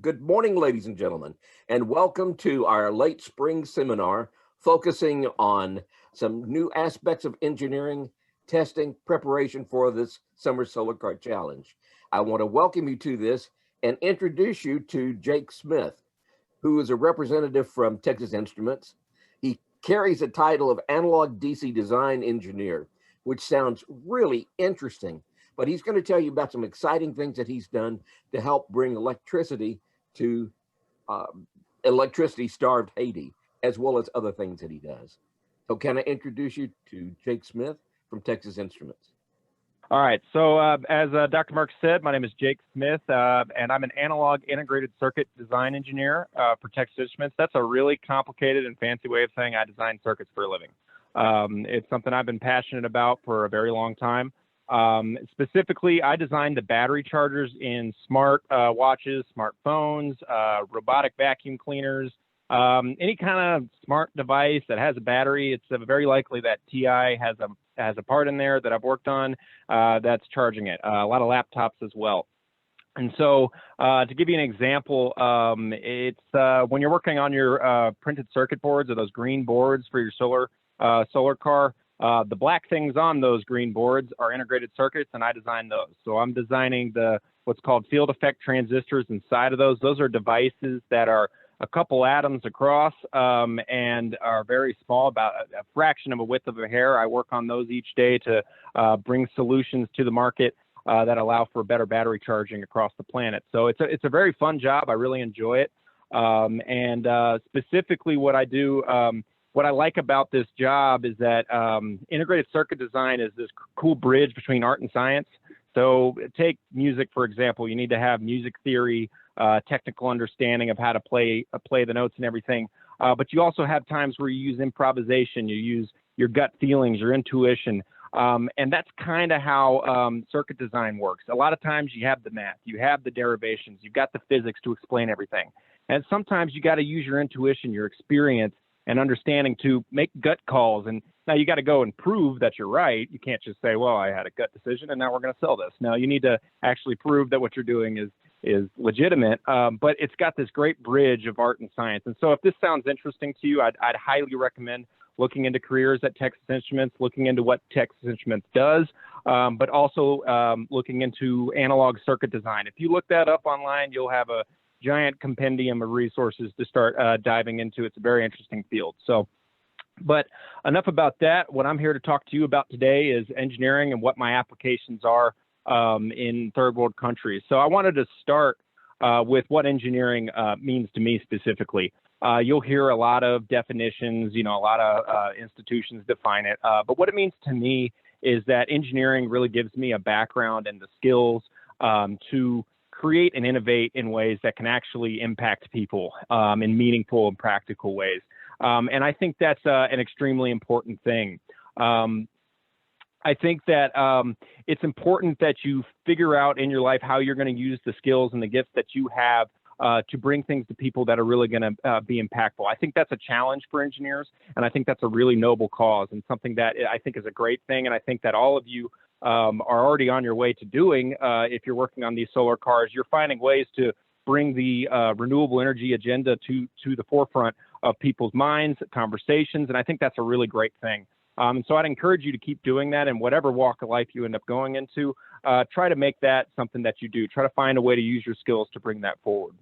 Good morning, ladies and gentlemen, and welcome to our late spring seminar focusing on some new aspects of engineering, testing, preparation for this Summer Solar Car Challenge. I want to welcome you to this and introduce you to Jake Smith, who is a representative from Texas Instruments. He carries the title of Analog DC Design Engineer, which sounds really interesting. But he's going to tell you about some exciting things that he's done to help bring electricity to electricity-starved Haiti, as well as other things that he does. So can I introduce you to Jake Smith from Texas Instruments? All right. So as Dr. Mark said, my name is Jake Smith, and I'm an analog integrated circuit design engineer for Texas Instruments. That's a really complicated and fancy way of saying I design circuits for a living. It's something I've been passionate about for a very long time. Specifically, I designed the battery chargers in smart watches, smartphones, robotic vacuum cleaners, any kind of smart device that has a battery. It's very likely that TI has a part in there that I've worked on that's charging it. A lot of laptops as well. And so to give you an example, it's when you're working on your printed circuit boards or those green boards for your solar car. The black things on those green boards are integrated circuits, and I designed those. So I'm designing what's called field effect transistors inside of those. Those are devices that are a couple atoms across and are very small, about a fraction of a width of a hair. I work on those each day to bring solutions to the market that allow for better battery charging across the planet. So it's a very fun job. I really enjoy it. And specifically what I do, what I like about this job is that integrated circuit design is this cool bridge between art and science. So take music, for example. You need to have music theory, technical understanding of how to play the notes and everything. But you also have times where you use improvisation, you use your gut feelings, your intuition. And that's kind of how circuit design works. A lot of times you have the math, you have the derivations, you've got the physics to explain everything. And sometimes you got to use your intuition, your experience, and understanding to make gut calls. And now you got to go and prove that you're right. You can't just say, well, I had a gut decision and now we're going to sell this. No, you need to actually prove that what you're doing is legitimate. But it's got this great bridge of art and science. And so if this sounds interesting to you, I'd highly recommend looking into careers at Texas Instruments, looking into what Texas Instruments does, but also looking into analog circuit design. If you look that up online, you'll have a giant compendium of resources to start diving into. It's a very interesting field. So, but enough about that. What I'm here to talk to you about today is engineering and what my applications are in third world countries. So I wanted to start with what engineering means to me specifically. You'll hear a lot of definitions, a lot of institutions define it. But what it means to me is that engineering really gives me a background and the skills to create and innovate in ways that can actually impact people in meaningful and practical ways. And I think that's an extremely important thing. I think that it's important that you figure out in your life how you're going to use the skills and the gifts that you have to bring things to people that are really going to be impactful. I think that's a challenge for engineers, and I think that's a really noble cause and something that I think is a great thing. And I think that all of you are already on your way to doing. If you're working on these solar cars, you're finding ways to bring the renewable energy agenda to the forefront of people's minds, conversations, and I think that's a really great thing. So I'd encourage you to keep doing that in whatever walk of life you end up going into. Try to make that something that you do. Try to find a way to use your skills to bring that forward.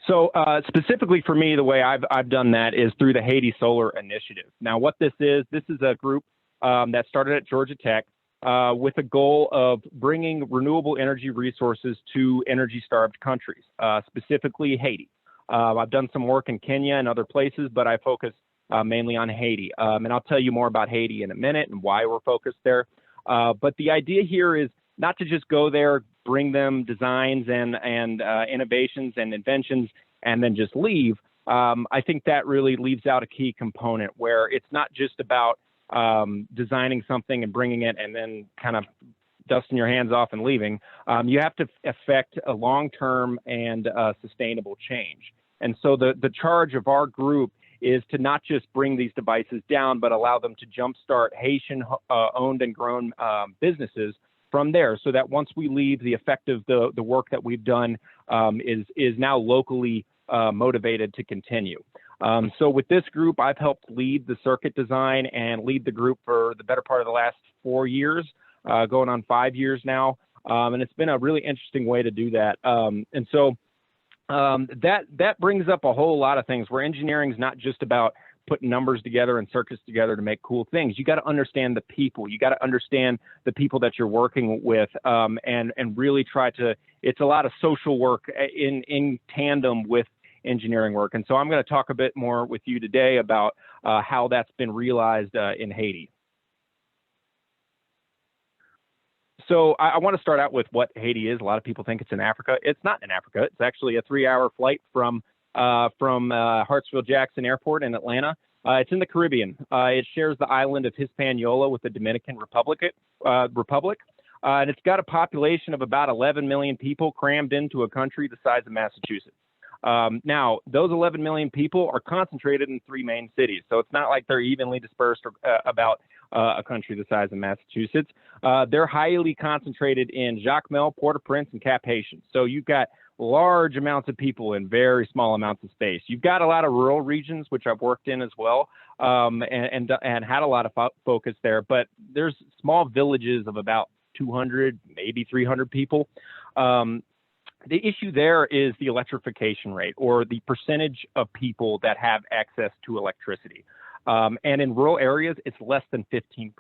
So specifically for me, the way I've done that is through the Haiti Solar Initiative. Now, what this is a group that started at Georgia Tech with a goal of bringing renewable energy resources to energy-starved countries, specifically Haiti. I've done some work in Kenya and other places, but I focus mainly on Haiti. And I'll tell you more about Haiti in a minute and why we're focused there. But the idea here is not to just go there, bring them designs and innovations and inventions, and then just leave. I think that really leaves out a key component where it's not just about designing something and bringing it and then kind of dusting your hands off and leaving. You have to affect a long-term and sustainable change. And so the charge of our group is to not just bring these devices down, but allow them to jumpstart Haitian owned and grown businesses from there, so that once we leave, the effect of the work that we've done is now locally motivated to continue. So with this group, I've helped lead the circuit design and lead the group for the better part of the last 4 years, going on 5 years now. And it's been a really interesting way to do that. And so that brings up a whole lot of things where engineering is not just about putting numbers together and circuits together to make cool things. You got to understand the people. You got to understand the people that you're working with, and really try to. It's a lot of social work in tandem with engineering work. And so I'm going to talk a bit more with you today about how that's been realized in Haiti. So I want to start out with what Haiti is. A lot of people think it's in Africa. It's not in Africa. It's actually a 3-hour flight from Hartsfield-Jackson Airport in Atlanta. It's in the Caribbean. It shares the island of Hispaniola with the Dominican Republic. And it's got a population of about 11 million people crammed into a country the size of Massachusetts. Now, those 11 million people are concentrated in 3 main cities. So it's not like they're evenly dispersed about a country the size of Massachusetts. They're highly concentrated in Jacmel, Port-au-Prince, and Cap-Haïtien. So you've got large amounts of people in very small amounts of space. You've got a lot of rural regions, which I've worked in as well, and had a lot of focus there. But there's small villages of about 200, maybe 300 people. The issue there is the electrification rate, or the percentage of people that have access to electricity. And in rural areas, it's less than 15%.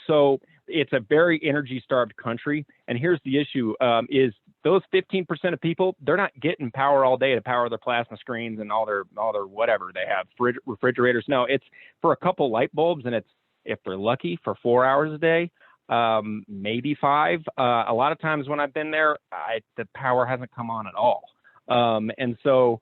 So it's a very energy-starved country. And here's the issue, is those 15% of people, they're not getting power all day to power their plasma screens and all their whatever they have, refrigerators. No, it's for a couple light bulbs, and it's, if they're lucky, for 4 hours a day. Maybe 5. A lot of times when I've been there, the power hasn't come on at all. And so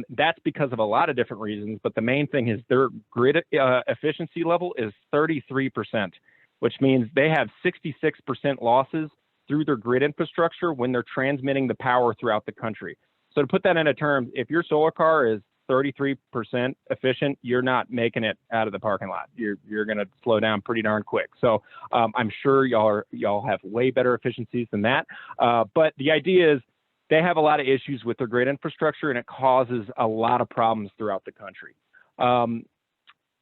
that's because of a lot of different reasons. But the main thing is their grid efficiency level is 33%, which means they have 66% losses through their grid infrastructure when they're transmitting the power throughout the country. So to put that into terms, if your solar car is 33% efficient, you're not making it out of the parking lot. You're going to slow down pretty darn quick. So I'm sure y'all have way better efficiencies than that. But the idea is they have a lot of issues with their grid infrastructure, and it causes a lot of problems throughout the country.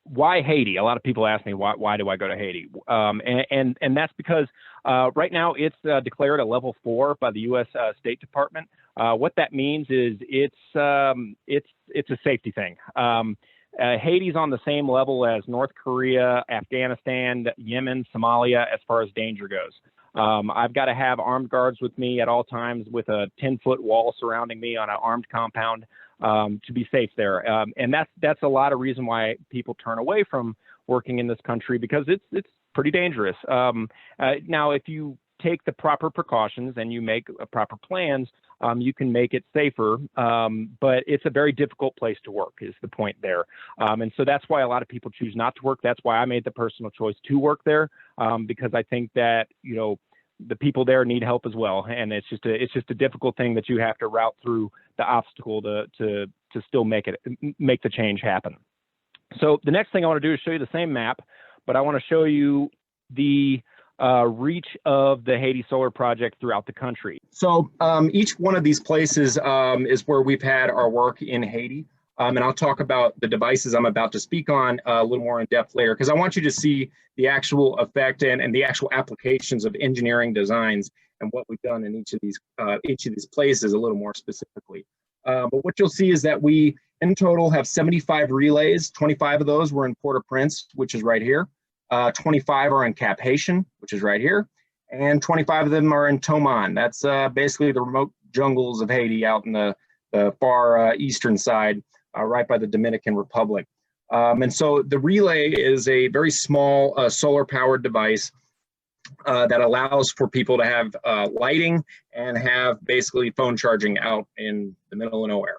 Why Haiti? A lot of people ask me, why do I go to Haiti? And that's because right now it's declared a level 4 by the U.S. State Department. What that means is it's a safety thing. Haiti's on the same level as North Korea, Afghanistan, Yemen, Somalia, as far as danger goes. I've got to have armed guards with me at all times with a 10-foot wall surrounding me on an armed compound to be safe there. And that's a lot of reason why people turn away from working in this country, because it's pretty dangerous. Now, if you take the proper precautions and you make proper plans, you can make it safer, but it's a very difficult place to work is the point there. And so that's why a lot of people choose not to work. That's why I made the personal choice to work there, because I think that, you know, the people there need help as well. And it's just a difficult thing that you have to route through the obstacle to still make the change happen. So the next thing I want to do is show you the same map, but I want to show you the reach of the Haiti solar project throughout the country. So each one of these places is where we've had our work in Haiti. And I'll talk about the devices I'm about to speak on a little more in depth later, because I want you to see the actual effect and the actual applications of engineering designs and what we've done in each of these places a little more specifically. But what you'll see is that we, in total, have 75 relays. 25 of those were in Port-au-Prince, which is right here. 25 are in Cap-Haïtien, which is right here. And 25 of them are in Toman. That's basically the remote jungles of Haiti out in the far eastern side, right by the Dominican Republic. And so the relay is a very small solar-powered device that allows for people to have lighting and have basically phone charging out in the middle of nowhere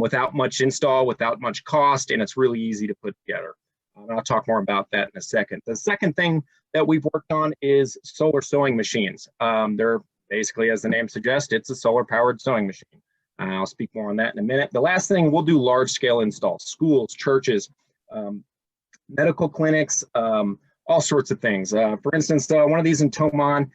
without much install, without much cost, and it's really easy to put together. And I'll talk more about that in a second. The second thing that we've worked on is solar sewing machines. They're basically, as the name suggests, it's a solar-powered sewing machine. I'll speak more on that in a minute. The last thing, we'll do large-scale installs, schools, churches, medical clinics, all all sorts of things. For instance, one of these in Tomon,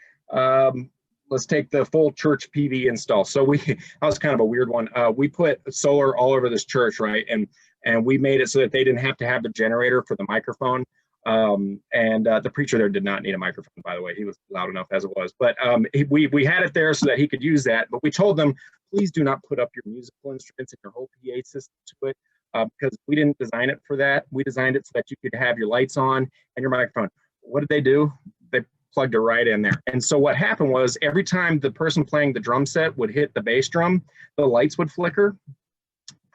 let's take the full church PV install. So that was kind of a weird one. We put solar all over this church, right? And we made it so that they didn't have to have the generator for the microphone. The preacher there did not need a microphone, by the way. He was loud enough as it was. But we had it there so that he could use that. But we told them, please do not put up your musical instruments and your whole PA system to it, because we didn't design it for that. We designed it so that you could have your lights on and your microphone. What did they do? They plugged it right in there. And so what happened was, every time the person playing the drum set would hit the bass drum, the lights would flicker.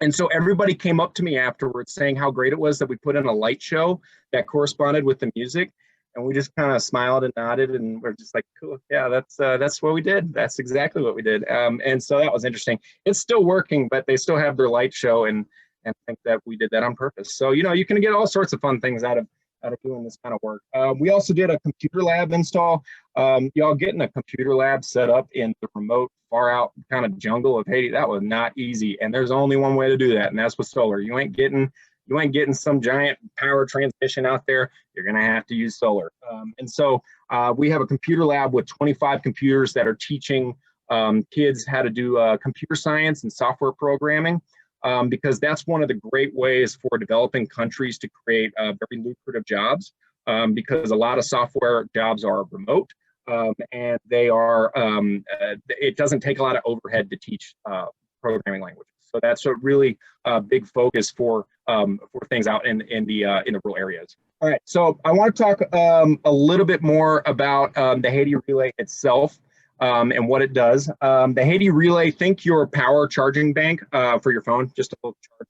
And so everybody came up to me afterwards saying how great it was that we put in a light show that corresponded with the music. And we just kind of smiled and nodded, and we're just like, cool, yeah, that's what we did. That's exactly what we did. And so that was interesting. It's still working, but they still have their light show, and I think that we did that on purpose. So, you can get all sorts of fun things out of doing this kind of work. We also did a computer lab install. Y'all getting a computer lab set up in the remote, far out kind of jungle of Haiti, that was not easy. And there's only one way to do that, and that's with solar. You ain't getting some giant power transmission out there. You're gonna have to use solar. And so we have a computer lab with 25 computers that are teaching kids how to do computer science and software programming. Because that's one of the great ways for developing countries to create very lucrative jobs, because a lot of software jobs are remote, and they are, it doesn't take a lot of overhead to teach programming languages. So that's a really big focus for things out in the rural areas. All right, so I want to talk a little bit more about the Haiti Relay itself. And what it does. The Haiti Relay, think your power charging bank for your phone, just a little charge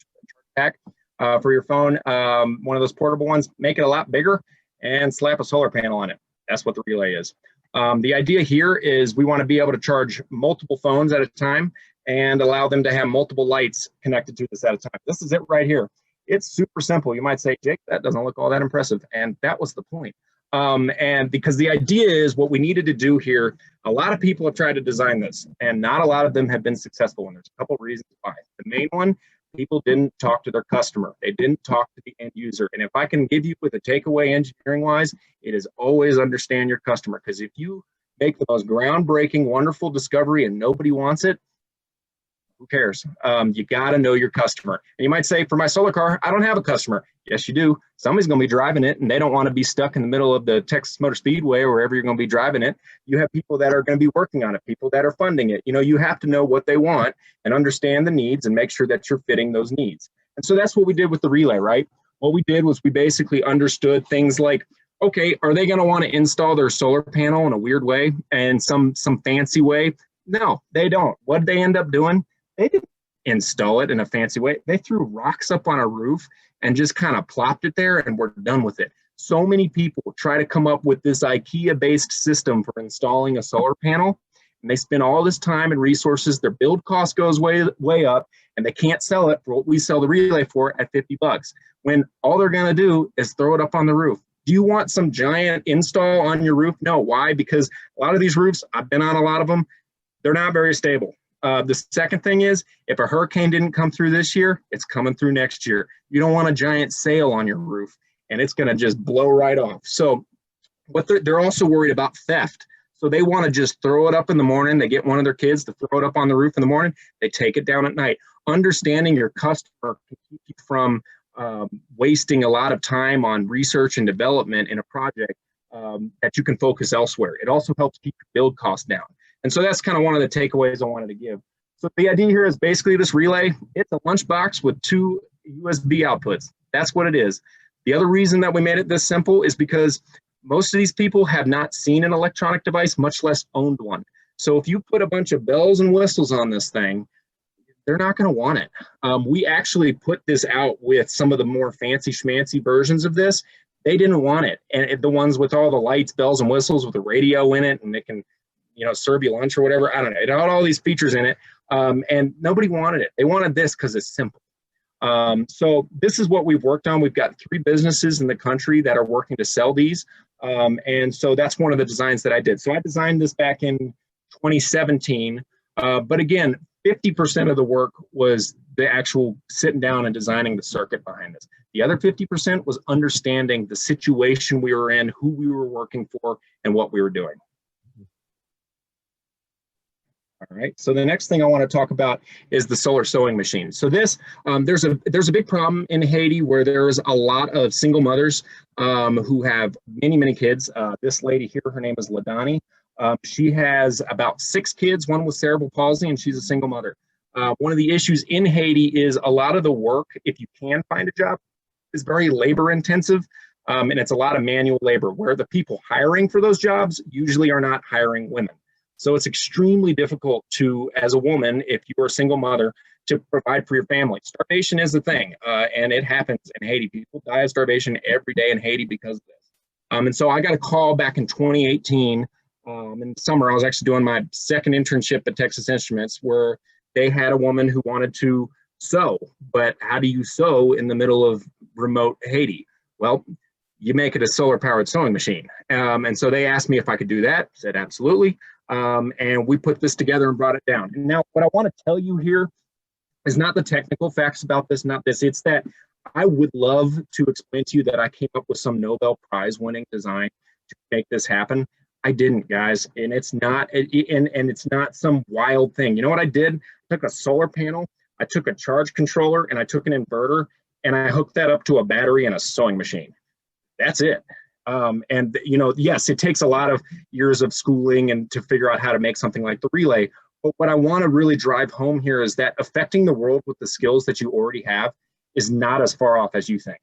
pack for your phone, one of those portable ones. Make it a lot bigger and slap a solar panel on it. That's what the relay is. The idea here is we want to be able to charge multiple phones at a time and allow them to have multiple lights connected to this at a time. This is it right here. It's super simple. You might say, Jake, that doesn't look all that impressive. And that was the point. And because the idea is what we needed to do here, a lot of people have tried to design this, and not a lot of them have been successful. And there's a couple of reasons why. The main one, people didn't talk to their customer. They didn't talk to the end user. And if I can give you with a takeaway engineering wise, it is always understand your customer. Because if you make the most groundbreaking, wonderful discovery and nobody wants it, who cares? You got to know your customer. And you might say, for my solar car, I don't have a customer. Yes, you do. Somebody's going to be driving it, and they don't want to be stuck in the middle of the Texas Motor Speedway or wherever you're going to be driving it. You have people that are going to be working on it, people that are funding it. You have to know what they want and understand the needs and make sure that you're fitting those needs. And so that's what we did with the relay, right? What we did was we basically understood things like, okay, are they going to want to install their solar panel in a weird way and some fancy way? No, they don't. What did they end up doing? They didn't install it in a fancy way. They threw rocks up on a roof and just kind of plopped it there, and we're done with it. So many people try to come up with this IKEA-based system for installing a solar panel, and they spend all this time and resources. Their build cost goes way up, and they can't sell it for what we sell the relay for at $50, when all they're going to do is throw it up on the roof. Do you want some giant install on your roof? No. Why? Because a lot of these roofs, I've been on a lot of them, they're not very stable. The second thing is, if a hurricane didn't come through this year, it's coming through next year. You don't want a giant sail on your roof, and it's going to just blow right off. So, but they're also worried about theft. So they want to just throw it up in the morning. They get one of their kids to throw it up on the roof in the morning. They take it down at night. Understanding your customer can keep you from wasting a lot of time on research and development in a project that you can focus elsewhere. It also helps keep your build costs down. And so that's kind of one of the takeaways I wanted to give. So the idea here is basically this relay, it's a lunchbox with 2 USB outputs. That's what it is. The other reason that we made it this simple is because most of these people have not seen an electronic device, much less owned one. So if you put a bunch of bells and whistles on this thing, they're not going to want it. We actually put this out with some of the more fancy schmancy versions of this. They didn't want it. And the ones with all the lights, bells and whistles with a radio in it, and it can serve you lunch or whatever. I don't know. It had all these features in it, and nobody wanted it. They wanted this because it's simple. So this is what we've worked on. We've got 3 businesses in the country that are working to sell these, and so that's one of the designs that I did. So I designed this back in 2017, but again, 50% of the work was the actual sitting down and designing the circuit behind this. The other 50% was understanding the situation we were in, who we were working for, and what we were doing. All right, so the next thing I want to talk about is the solar sewing machine. So this, there's a big problem in Haiti where there's a lot of single mothers who have many kids. This lady here, her name is Ladani. She has about 6 kids, one with cerebral palsy, and she's a single mother. One of the issues in Haiti is a lot of the work, if you can find a job, is very labor intensive, and it's a lot of manual labor where the people hiring for those jobs usually are not hiring women. So it's extremely difficult to, as a woman, if you're a single mother, to provide for your family. Starvation is a thing, and it happens in Haiti. People die of starvation every day in Haiti because of this. And so I got a call back in 2018. In the summer, I was actually doing my second internship at Texas Instruments, where they had a woman who wanted to sew. But how do you sew in the middle of remote Haiti? Well, you make it a solar-powered sewing machine. And so they asked me if I could do that. I said, absolutely. And we put this together and brought it down. And now what I want to tell you here is not the technical facts about this, not this. It's that I would love to explain to you that I came up with some Nobel Prize winning design to make this happen. I didn't, guys. And it's not, and it's not some wild thing. You know what I did? I took a solar panel, I took a charge controller, and I took an inverter, and I hooked that up to a battery and a sewing machine. That's it. And, you know, yes, it takes a lot of years of schooling and to figure out how to make something like the relay. But what I want to really drive home here is that affecting the world with the skills that you already have is not as far off as you think.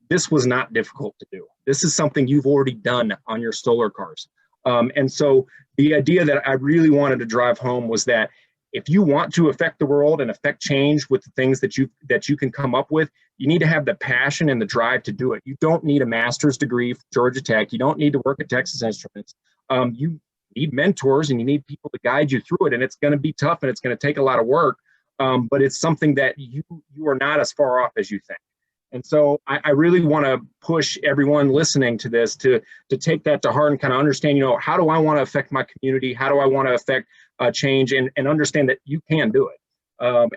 This was not difficult to do. This is something you've already done on your solar cars. And so the idea that I really wanted to drive home was that if you want to affect the world and affect change with the things that you can come up with, you need to have the passion and the drive to do it. You don't need a master's degree from Georgia Tech. You don't need to work at Texas Instruments. You need mentors and you need people to guide you through it. And it's going to be tough and it's going to take a lot of work, but it's something that you are not as far off as you think. And so I really want to push everyone listening to this to take that to heart and kind of understand, you know, how do I want to affect my community? How do I want to affect change and understand that you can do it?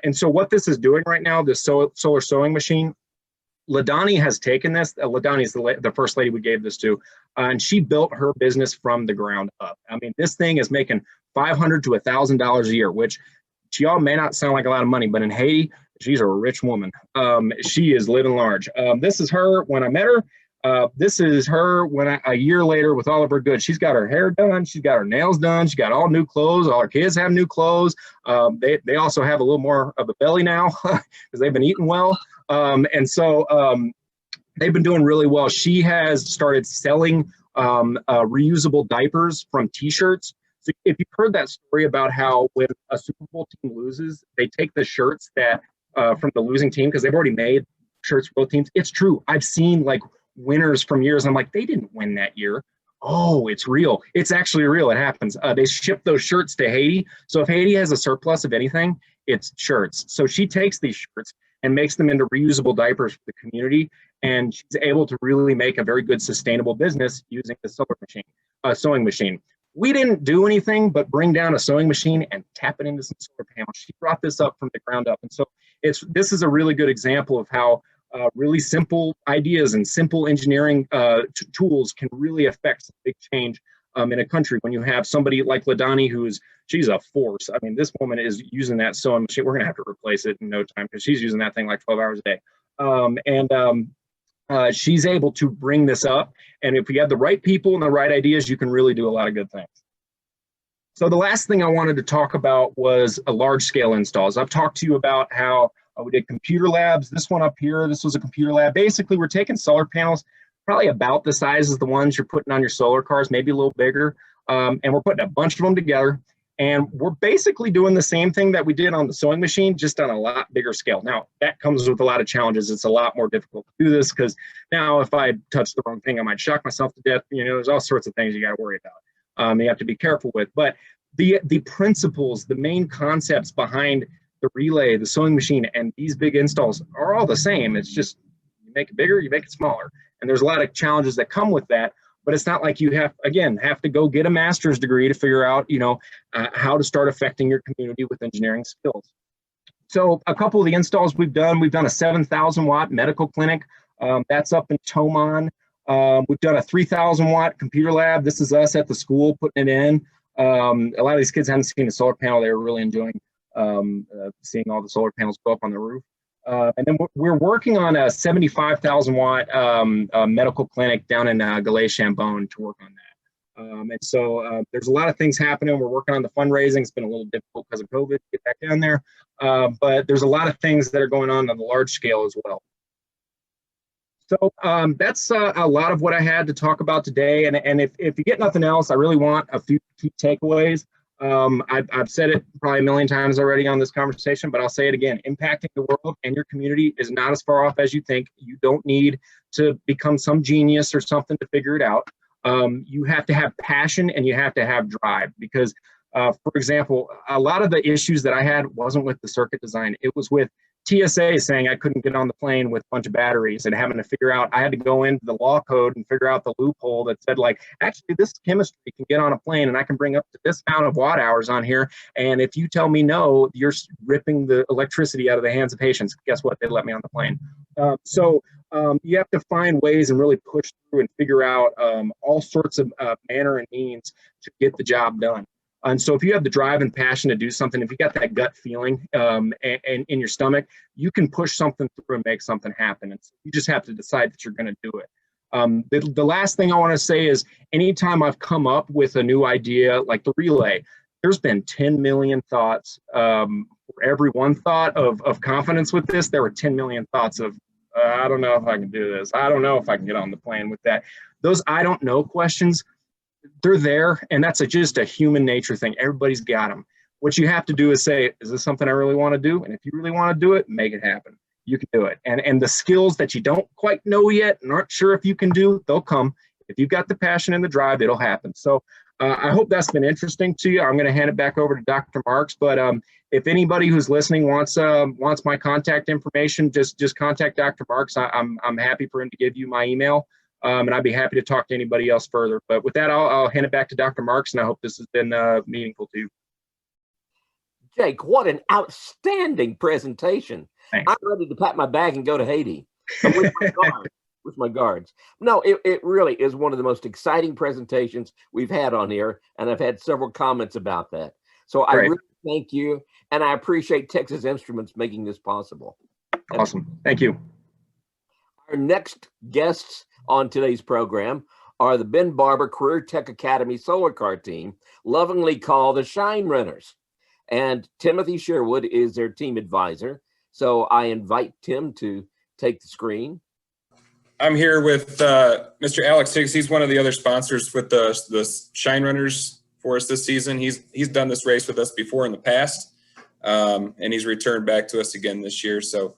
And so what this is doing right now, this solar sewing machine, Ladani has taken this. Ladani is the first lady we gave this to, and she built her business from the ground up. I mean, this thing is making $500 to $1,000 a year, which to y'all may not sound like a lot of money, but in Haiti, she's a rich woman. She is living large. This is her when I met her. This is her when a year later with all of her goods. She's got her hair done. She's got her nails done. She's got all new clothes. All her kids have new clothes. They also have a little more of a belly now because they've been eating well. And so they've been doing really well. She has started selling reusable diapers from T-shirts. So if you've heard that story about how when a Super Bowl team loses, they take the shirts that from the losing team because they've already made shirts for both teams. It's true. I've seen like winners from years. I'm like, they didn't win that year. Oh, it's real. It's actually real. It happens. They ship those shirts to Haiti. So if Haiti has a surplus of anything, it's shirts. So she takes these shirts and makes them into reusable diapers for the community. And she's able to really make a very good sustainable business using the sewing machine. We didn't do anything but bring down a sewing machine and tap it into some solar panels. She brought this up from the ground up. And so this is a really good example of how really simple ideas and simple engineering tools can really affect some big change in a country when you have somebody like Ladani she's a force. I mean, this woman is using that sewing machine. We're going to have to replace it in no time because she's using that thing like 12 hours a day. She's able to bring this up. And if you have the right people and the right ideas, you can really do a lot of good things. So the last thing I wanted to talk about was a large scale installs. I've talked to you about how we did computer labs. This one up here, this was a computer lab. Basically, we're taking solar panels, probably about the size as the ones you're putting on your solar cars, maybe a little bigger. And we're putting a bunch of them together. And we're basically doing the same thing that we did on the sewing machine, just on a lot bigger scale. Now, that comes with a lot of challenges. It's a lot more difficult to do this because now if I touch the wrong thing, I might shock myself to death. You know, there's all sorts of things you got to worry about. You have to be careful with. But the principles, the main concepts behind the relay, the sewing machine, and these big installs are all the same. It's just you make it bigger, you make it smaller. And there's a lot of challenges that come with that. But it's not like you have to go get a master's degree to figure out, how to start affecting your community with engineering skills. So a couple of the installs we've done a 7,000 watt medical clinic That's up in Tomon. We've done a 3,000 watt computer lab. This is us at the school putting it in. A lot of these kids haven't seen a solar panel. They were really enjoying seeing all the solar panels go up on the roof. And then we're working on a 75,000 watt medical clinic down in Galais-Chambon to work on that. And so there's a lot of things happening. We're working on the fundraising. It's been a little difficult because of COVID to get back down there. But there's a lot of things that are going on the large scale as well. So that's a lot of what I had to talk about today. And if you get nothing else, I really want a few key takeaways. I've said it probably a million times already on this conversation, but I'll say it again. Impacting the world and your community is not as far off as you think. You don't need to become some genius or something to figure it out. You have to have passion and you have to have drive because, for example, a lot of the issues that I had wasn't with the circuit design. It was with TSA saying I couldn't get on the plane with a bunch of batteries and having to figure out, I had to go into the law code and figure out the loophole that said like, actually this chemistry can get on a plane and I can bring up to this amount of watt hours on here. And if you tell me no, you're ripping the electricity out of the hands of patients. Guess what? They let me on the plane. So you have to find ways and really push through and figure out all sorts of manner and means to get the job done. And so if you have the drive and passion to do something, if you got that gut feeling and in your stomach, you can push something through and make something happen. And so you just have to decide that you're going to do it. The last thing I want to say is anytime I've come up with a new idea like the relay, there's been 10 million thoughts. For every one thought of confidence with this, there were 10 million thoughts of, I don't know if I can do this. I don't know if I can get on the plane with that. Those I don't know questions, they're there, and that's just a human nature thing. Everybody's got them. What you have to do is say, is this something I really want to do? And if you really want to do it, make it happen. You can do it. And the skills that you don't quite know yet and aren't sure if you can do, they'll come. If you've got the passion and the drive, it'll happen. So I hope that's been interesting to you. I'm going to hand it back over to Dr. Marks, but if anybody who's listening wants my contact information, just contact Dr. Marks. I'm happy for him to give you my email. And I'd be happy to talk to anybody else further. But with that, I'll hand it back to Dr. Marks, and I hope this has been meaningful to you. Jake, what an outstanding presentation. Thanks. I'm ready to pack my bag and go to Haiti with my guards. No, it really is one of the most exciting presentations we've had on here, and I've had several comments about that. So I really thank you, and I appreciate Texas Instruments making this possible. Awesome. Thank you. Our next guests on today's program are the Ben Barber Career Tech Academy Solar Car team, lovingly called the Shine Runners. And Timothy Sherwood is their team advisor. So I invite Tim to take the screen. I'm here with Mr. Alex Higgs. He's one of the other sponsors with the Shine Runners for us this season. He's done this race with us before in the past, and he's returned back to us again this year. So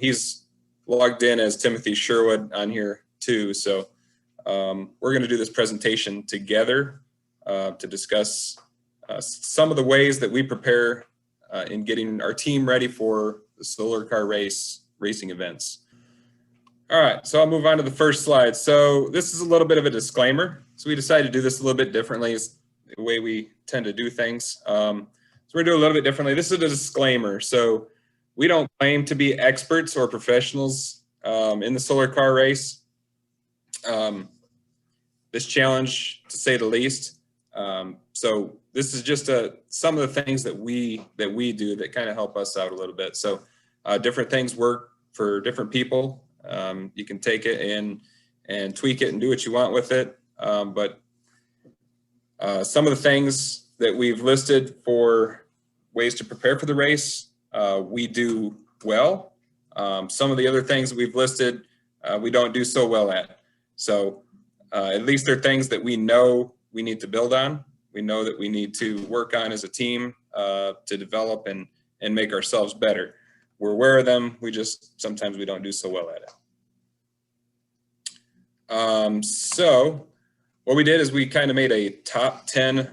he's logged in as Timothy Sherwood on here too. So we're going to do this presentation together to discuss some of the ways that we prepare in getting our team ready for the solar car racing events. All right, so I'll move on to the first slide. So this is a little bit of a disclaimer. So we decided to do this a little bit differently. It's the way we tend to do things. So we're doing a little bit differently. This is a disclaimer. So we don't claim to be experts or professionals in the solar car race. This challenge, to say the least. So this is just some of the things that we do that kind of help us out a little bit. So different things work for different people. You can take it and tweak it and do what you want with it. But some of the things that we've listed for ways to prepare for the race, we do well. Some of the other things that we've listed, we don't do so well at. So at least they're things that we know we need to build on. We know that we need to work on as a team to develop and make ourselves better. We're aware of them. Sometimes we don't do so well at it. So what we did is we kind of made a top 10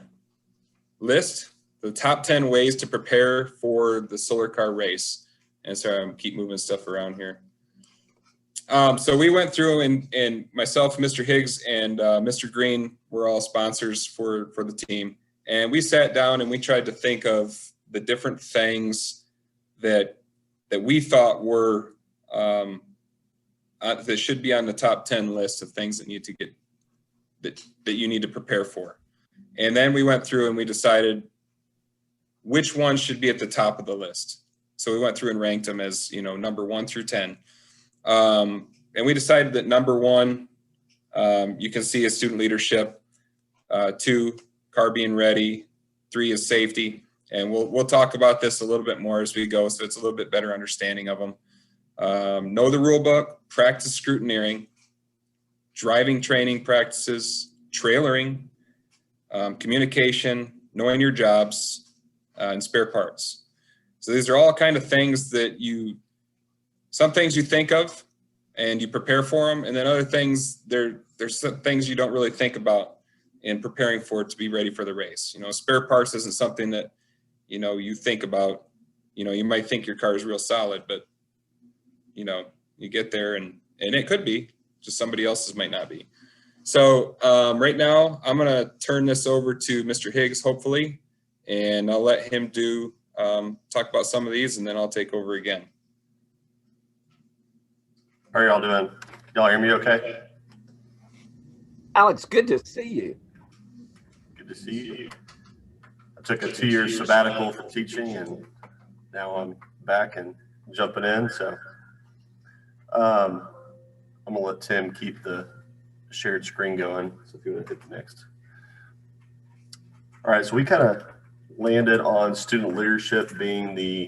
list, the top 10 ways to prepare for the solar car race. And sorry, I'm keep moving stuff around here. So we went through and myself, Mr. Higgs, and Mr. Green were all sponsors for the team. And we sat down and we tried to think of the different things that we thought were that should be on the top 10 list of things that need to get that you need to prepare for. And then we went through and we decided which ones should be at the top of the list. So we went through and ranked them as, number 1 through 10. And we decided that number 1, you can see is student leadership. 2, car being ready. 3 is safety. And we'll talk about this a little bit more as we go, so it's a little bit better understanding of them. Know the rule book, practice scrutineering, driving training practices, trailering, communication, knowing your jobs, and spare parts. So these are all kind of things that some things you think of and you prepare for them, and then other things, there's some things you don't really think about in preparing for it to be ready for the race. Spare parts isn't something that, you think about. You might think your car is real solid, but, you get there and it could be, just somebody else's might not be. So right now, I'm going to turn this over to Mr. Higgs, hopefully, and I'll let him talk about some of these, and then I'll take over again. How are y'all doing? Y'all hear me okay? Alex, good to see you. Good to see you. I took a 2-year sabbatical from teaching, and now I'm back and jumping in. So I'm going to let Tim keep the shared screen going. So if you want to hit the next. All right, so we kind of landed on student leadership being the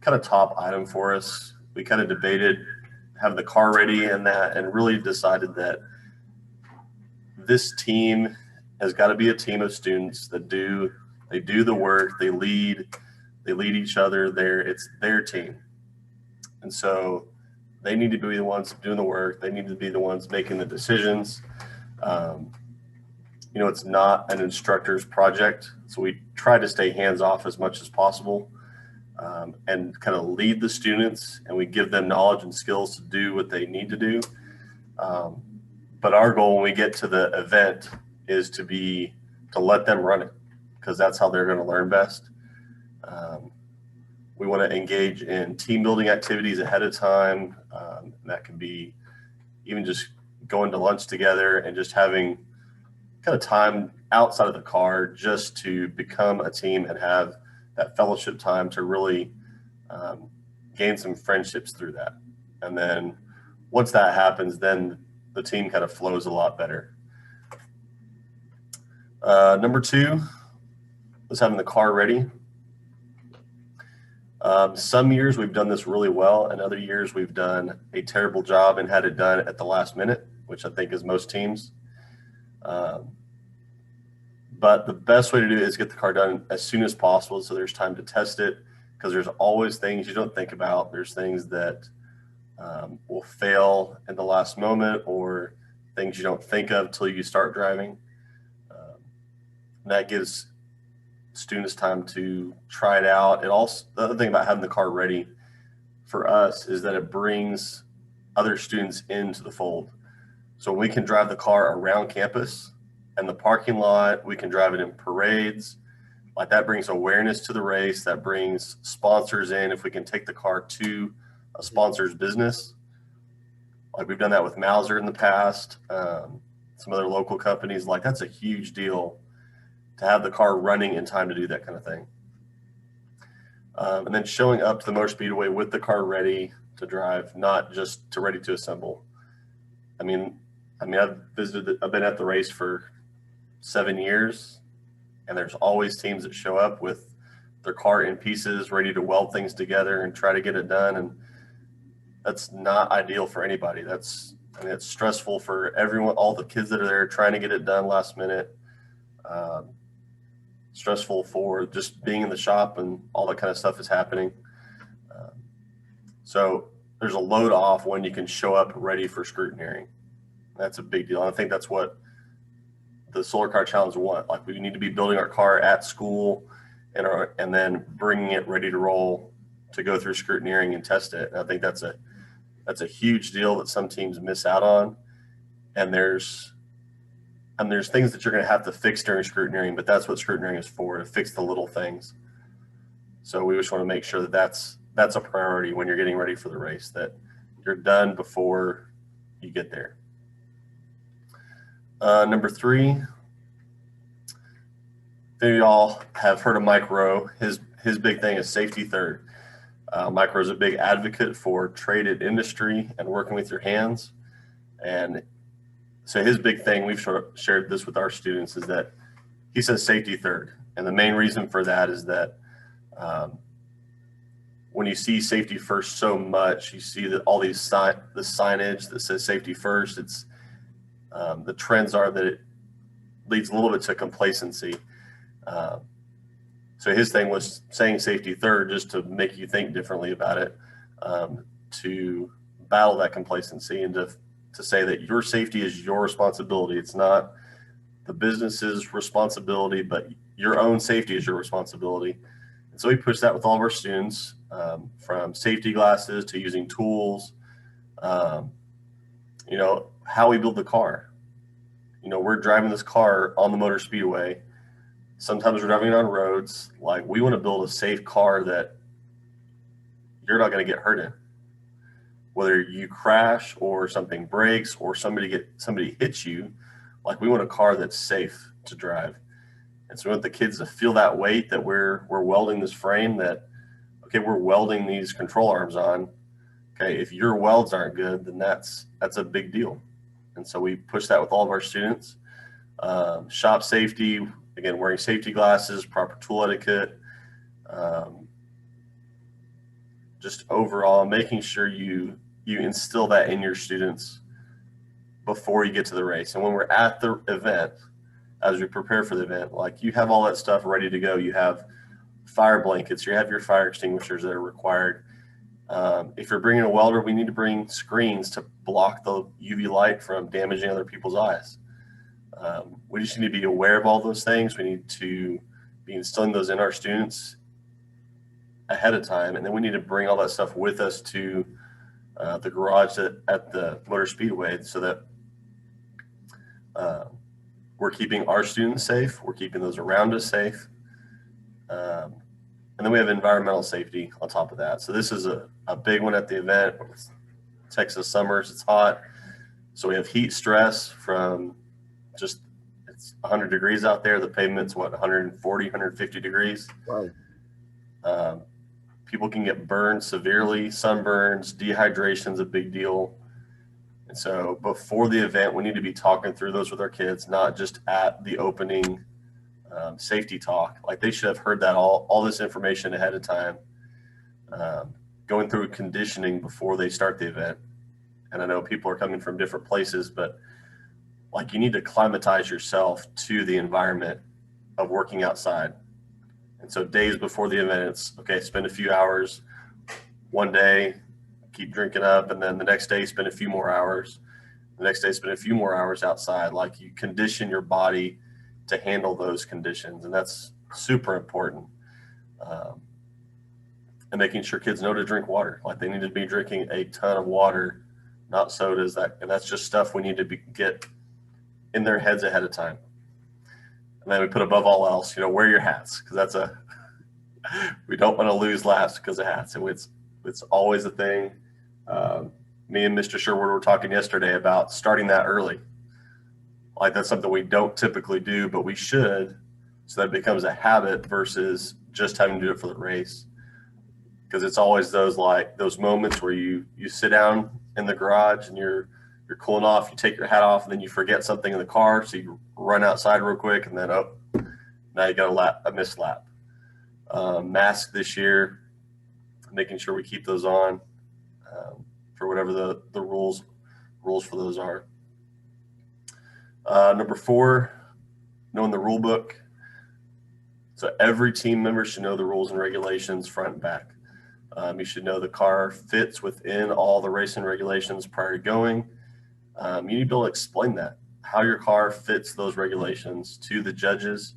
kind of top item for us. We kind of debated having the car ready and that, and really decided that this team has got to be a team of students that do the work, they lead each other. It's their team. And so they need to be the ones doing the work. They need to be the ones making the decisions. It's not an instructor's project. So we try to stay hands off as much as possible, and kind of lead the students, and we give them knowledge and skills to do what they need to do. But our goal when we get to the event is to let them run it, because that's how they're going to learn best. We want to engage in team building activities ahead of time. That can be even just going to lunch together and just having kind of time outside of the car just to become a team and have that fellowship time to really gain some friendships through that. And then once that happens, then the team kind of flows a lot better. Number 2 was having the car ready. Some years we've done this really well, and other years we've done a terrible job and had it done at the last minute, which I think is most teams. But the best way to do it is get the car done as soon as possible, so there's time to test it, because there's always things you don't think about. There's things that will fail in the last moment, or things you don't think of till you start driving. That gives students time to try it out. The other thing about having the car ready for us is that it brings other students into the fold. So we can drive the car around campus and the parking lot. We can drive it in parades. Like, that brings awareness to the race. That brings sponsors in. If we can take the car to a sponsor's business, like we've done that with Mauser in the past, some other local companies, like, that's a huge deal to have the car running in time to do that kind of thing. And then showing up to the Motor Speedway with the car ready to drive, not just ready to assemble. I mean, I've been at the race for 7 years, and there's always teams that show up with their car in pieces, ready to weld things together and try to get it done. And that's not ideal for anybody. It's stressful for everyone, all the kids that are there trying to get it done last minute. Stressful for just being in the shop and all that kind of stuff is happening. So there's a load off when you can show up ready for scrutineering. That's a big deal. And I think that's what the Solar Car Challenge want. Like, we need to be building our car at school and then bringing it ready to roll to go through scrutineering and test it. And I think that's a huge deal that some teams miss out on. And there's things that you're going to have to fix during scrutineering, but that's what scrutineering is for, to fix the little things. So we just want to make sure that that's a priority when you're getting ready for the race, that you're done before you get there. Number 3, if any of y'all have heard of Mike Rowe, his big thing is safety third. Mike Rowe's a big advocate for traded industry and working with your hands. And so his big thing, we've shared this with our students, is that he says safety third. And the main reason for that is that when you see safety first so much, you see that all these the signage that says safety first, it's the trends are that it leads a little bit to complacency. So his thing was saying safety third just to make you think differently about it, to battle that complacency and to say that your safety is your responsibility. It's not the business's responsibility, but your own safety is your responsibility. And so we push that with all of our students, from safety glasses to using tools, you know, how we build the car. You know, we're driving this car on the motor speedway. Sometimes we're driving it on roads. Like, we want to build a safe car that you're not going to get hurt in. Whether you crash or something breaks or somebody hits you, like, we want a car that's safe to drive. And so we want the kids to feel that weight, that we're welding this frame, that, okay, we're welding these control arms on. Okay, if your welds aren't good, then that's a big deal. And so we push that with all of our students. Shop safety, again, wearing safety glasses, proper tool etiquette, just overall making sure you instill that in your students before you get to the race. And when we're at the event, as we prepare for the event, like, you have all that stuff ready to go. You have fire blankets, you have your fire extinguishers that are required. If you're bringing a welder, we need to bring screens to block the UV light from damaging other people's eyes. We just need to be aware of all those things. We need to be instilling those in our students ahead of time. And then we need to bring all that stuff with us to the garage at the Motor Speedway, so that we're keeping our students safe, we're keeping those around us safe. And then we have environmental safety on top of that. So this is a big one at the event. It's Texas summers, it's hot. So we have heat stress from just, it's 100 degrees out there. The pavement's 140, 150 degrees. Wow. People can get burned severely, sunburns, dehydration's a big deal. And so before the event, we need to be talking through those with our kids, not just at the opening safety talk. Like, they should have heard that all this information ahead of time, going through conditioning before they start the event. And I know people are coming from different places, but, like, you need to climatize yourself to the environment of working outside. And so days before the event, it's okay, spend a few hours one day, keep drinking up, and then the next day spend a few more hours. The next day spend a few more hours outside. Like, you condition your body to handle those conditions, and that's super important. And making sure kids know to drink water. Like, they need to be drinking a ton of water, not sodas. And that's just stuff we need to get in their heads ahead of time. And then we put, above all else, wear your hats, because we don't want to lose laps because of hats. And it's always a thing. Me and Mr. Sherwood were talking yesterday about starting that early. Like, that's something we don't typically do, but we should, so that it becomes a habit versus just having to do it for the race. Because it's always those moments where you sit down in the garage and you're cooling off, you take your hat off, and then you forget something in the car, so you run outside real quick, and then now you got a missed lap. Mask this year, making sure we keep those on for whatever the rules for those are. Number 4, knowing the rule book. So every team member should know the rules and regulations front and back. You should know the car fits within all the racing regulations prior to going. You need to be able to explain that, how your car fits those regulations to the judges.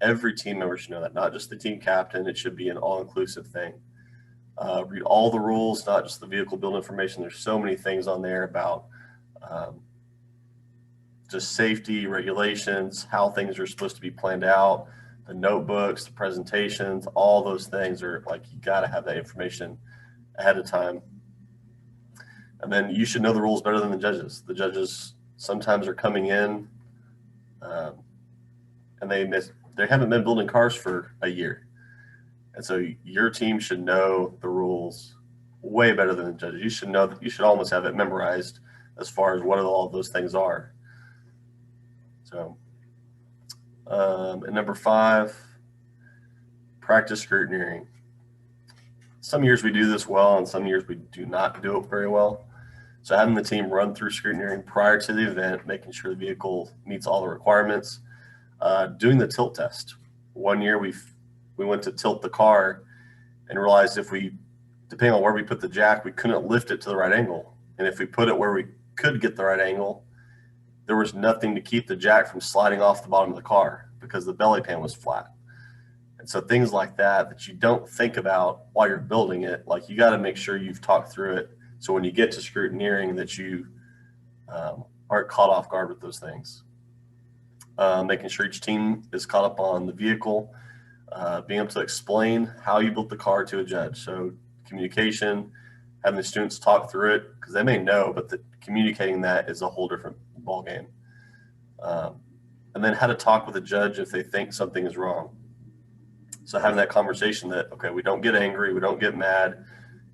Every team member should know that, not just the team captain. It should be an all-inclusive thing. Read all the rules, not just the vehicle build information. There's so many things on there about just safety, regulations, how things are supposed to be planned out, the notebooks, the presentations, all those things are, like, you got to have that information ahead of time. And then you should know the rules better than the judges. The judges sometimes are coming in and they haven't been building cars for a year. And so your team should know the rules way better than the judges. You should know that, you should almost have it memorized as far as what all of those things are. So, and number 5, practice scrutineering. Some years we do this well, and some years we do not do it very well. So having the team run through scrutineering prior to the event, making sure the vehicle meets all the requirements, doing the tilt test. One year we went to tilt the car and realized depending on where we put the jack, we couldn't lift it to the right angle. And if we put it where we could get the right angle, there was nothing to keep the jack from sliding off the bottom of the car because the belly pan was flat. And so things like that you don't think about while you're building it, like you got to make sure you've talked through it. So when you get to scrutineering that you aren't caught off guard with those things. Making sure each team is caught up on the vehicle, being able to explain how you built the car to a judge. So communication, having the students talk through it, because they may know, but communicating that is a whole different ballgame. And then how to talk with a judge if they think something is wrong. So having that conversation that, okay, we don't get angry, we don't get mad.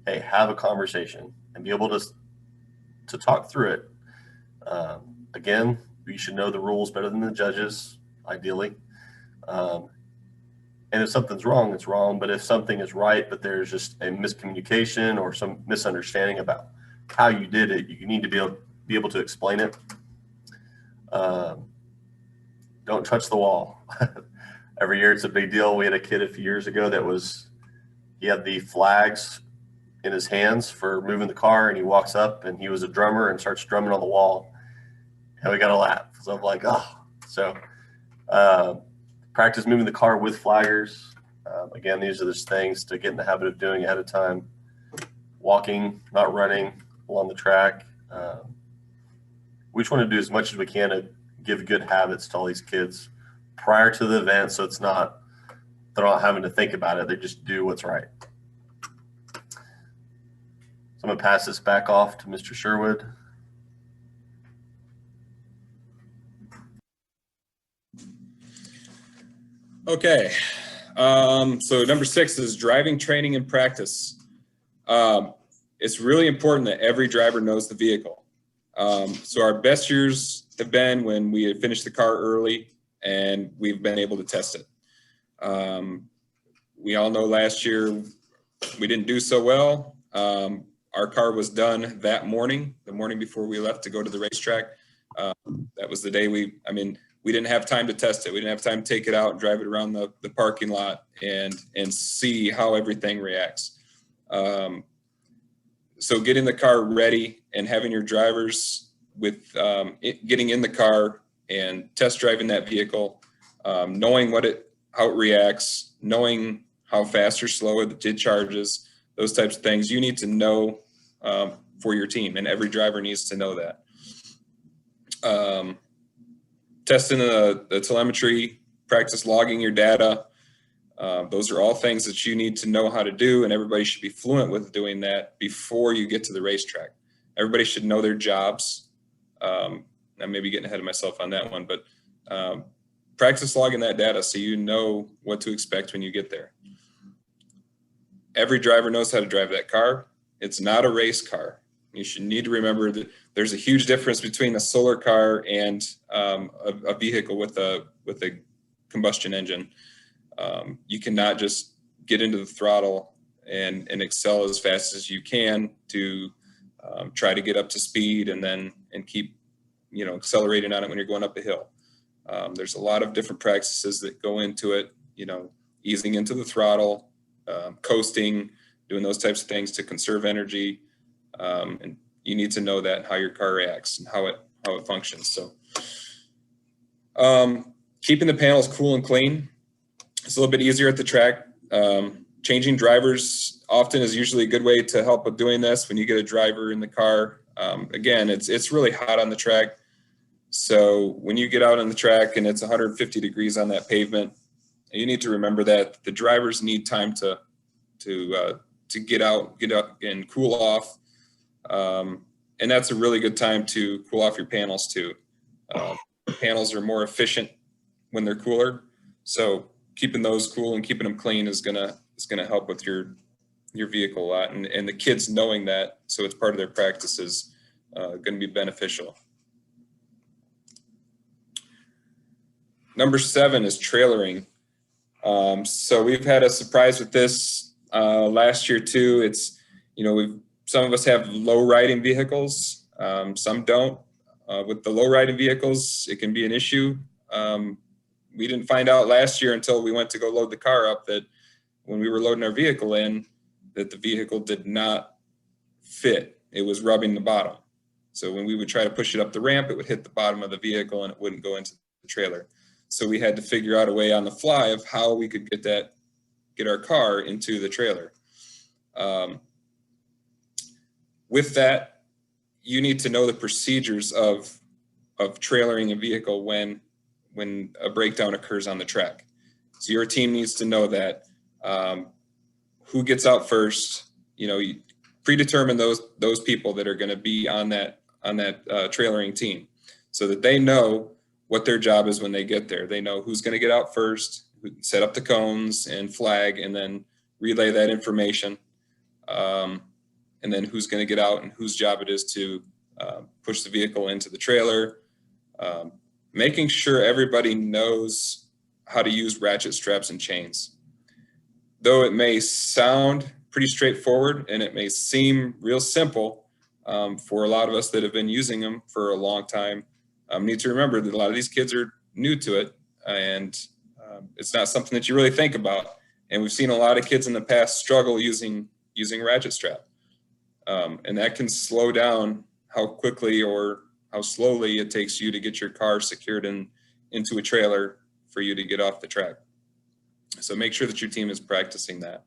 Hey, have a conversation and be able to talk through it. Again, you should know the rules better than the judges, ideally. And if something's wrong, it's wrong. But if something is right, but there's just a miscommunication or some misunderstanding about how you did it, you need to be able to explain it. Don't touch the wall. Every year it's a big deal. We had a kid a few years ago he had the flags in his hands for moving the car, and he walks up and he was a drummer and starts drumming on the wall. And we got a lap. So I'm like, oh. So practice moving the car with flaggers. Again, these are just things to get in the habit of doing ahead of time. Walking, not running along the track. We just want to do as much as we can to give good habits to all these kids prior to the event, so they're not having to think about it. They just do what's right. So I'm going to pass this back off to Mr. Sherwood. Okay. So number 6 is driving training and practice. It's really important that every driver knows the vehicle. So our best years have been when we had finished the car early and we've been able to test it. We all know last year we didn't do so well. Our car was done that morning, the morning before we left to go to the racetrack. That was the day we didn't have time to test it. We didn't have time to take it out and drive it around the parking lot and see how everything reacts. So getting the car ready and having your drivers with getting in the car and test driving that vehicle, knowing how it reacts, knowing how fast or slow it charges, those types of things you need to know for your team, and every driver needs to know that. Testing the telemetry, practice logging your data. Those are all things that you need to know how to do, and everybody should be fluent with doing that before you get to the racetrack. Everybody should know their jobs. I may be getting ahead of myself on that one, but practice logging that data so you know what to expect when you get there. Every driver knows how to drive that car. It's not a race car. You should need to remember that there's a huge difference between a solar car and a vehicle with a combustion engine. You cannot just get into the throttle and excel as fast as you can to try to get up to speed and keep accelerating on it when you're going up a hill. There's a lot of different practices that go into it, easing into the throttle, coasting, doing those types of things to conserve energy. And you need to know that, how your car reacts and how it functions. So keeping the panels cool and clean. It's a little bit easier at the track. Changing drivers often is usually a good way to help with doing this. When you get a driver in the car, again, it's really hot on the track. So when you get out on the track and it's 150 degrees on that pavement, you need to remember that the drivers need time to get out and cool off. And that's a really good time to cool off your panels too. Panels are more efficient when they're cooler, so keeping those cool and keeping them clean is gonna help with your vehicle a lot, and the kids knowing that, so it's part of their practice, is going to be beneficial. Number 7 is trailering. So we've had a surprise with this last year too. It's, some of us have low riding vehicles, some don't. With the low riding vehicles, it can be an issue. We didn't find out last year until we went to go load the car up that when we were loading our vehicle in, that the vehicle did not fit. It was rubbing the bottom. So when we would try to push it up the ramp, it would hit the bottom of the vehicle and it wouldn't go into the trailer. So we had to figure out a way on the fly of how we could get our car into the trailer. With that, you need to know the procedures of trailering a vehicle when a breakdown occurs on the track. So your team needs to know that. Who gets out first? You predetermine those people that are going to be on that trailering team, so that they know what their job is when they get there. They know who's going to get out first, set up the cones and flag, and then relay that information. And then who's going to get out and whose job it is to push the vehicle into the trailer. Making sure everybody knows how to use ratchet straps and chains. Though it may sound pretty straightforward and it may seem real simple for a lot of us that have been using them for a long time, need to remember that a lot of these kids are new to it, and it's not something that you really think about. And we've seen a lot of kids in the past struggle using ratchet strap, and that can slow down how quickly or how slowly it takes you to get your car secured into a trailer for you to get off the track. So make sure that your team is practicing that.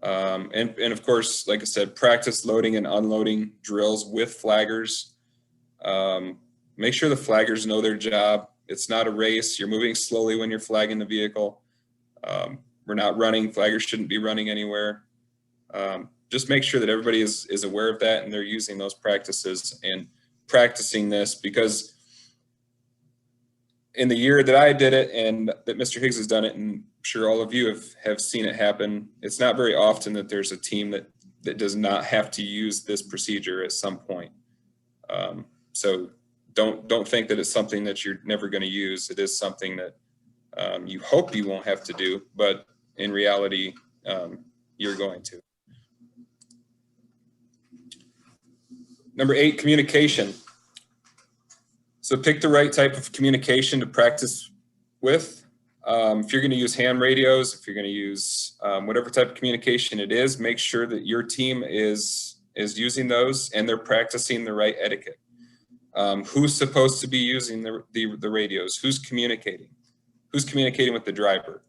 And of course, like I said, practice loading and unloading drills with flaggers. Make sure the flaggers know their job. It's not a race. You're moving slowly when you're flagging the vehicle. We're not running. Flaggers shouldn't be running anywhere. Just make sure that everybody is aware of that and they're using those practices and practicing this, because in the year that I did it and that Mr. Higgs has done it, and I'm sure all of you have seen it happen, it's not very often that there's a team that does not have to use this procedure at some point. So don't think that it's something that you're never going to use. It is something that you hope you won't have to do, but in reality, you're going to. Number 8, communication. So pick the right type of communication to practice with. If you're going to use ham radios, if you're going to use whatever type of communication it is, make sure that your team is using those and they're practicing the right etiquette. Who's supposed to be using the radios? Who's communicating? Who's communicating with the driver?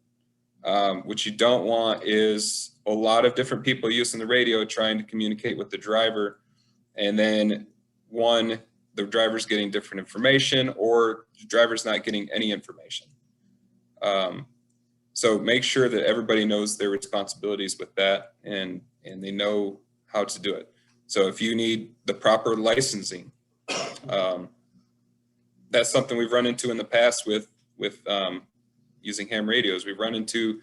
What you don't want is a lot of different people using the radio trying to communicate with the driver, and then the driver's getting different information or the driver's not getting any information. So make sure that everybody knows their responsibilities with that and they know how to do it. So if you need the proper licensing, that's something we've run into in the past with using ham radios. We've run into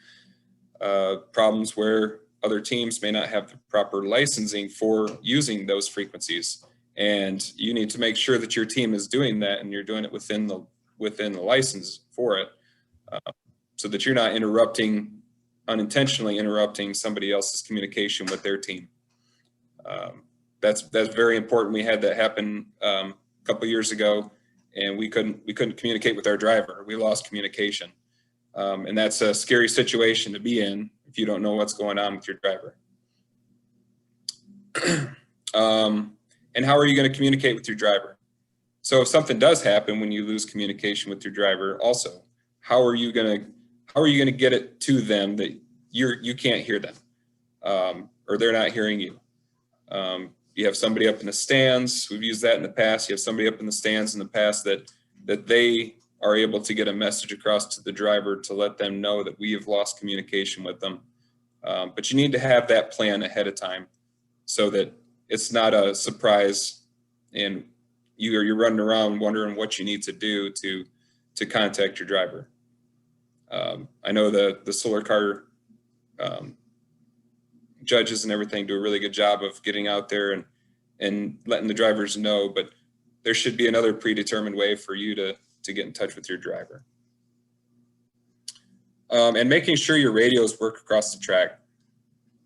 problems where other teams may not have the proper licensing for using those frequencies. And you need to make sure that your team is doing that and you're doing it within the license for it, so that you're not unintentionally interrupting somebody else's communication with their team. That's very important. We had that happen a couple of years ago, and we couldn't communicate with our driver. We lost communication, and that's a scary situation to be in if you don't know what's going on with your driver. And how are you going to communicate with your driver? So if something does happen when you lose communication with your driver, also, how are you going to get it to them that you can't hear them, or they're not hearing you? You have somebody up in the stands. We've used that in the past. You have somebody up in the stands in the past that they are able to get a message across to the driver to let them know that we have lost communication with them. But you need to have that plan ahead of time so that it's not a surprise and you're running around wondering what you need to do to contact your driver. I know the solar car judges and everything do a really good job of getting out there and letting the drivers know, but there should be another predetermined way for you to get in touch with your driver. And making sure your radios work across the track.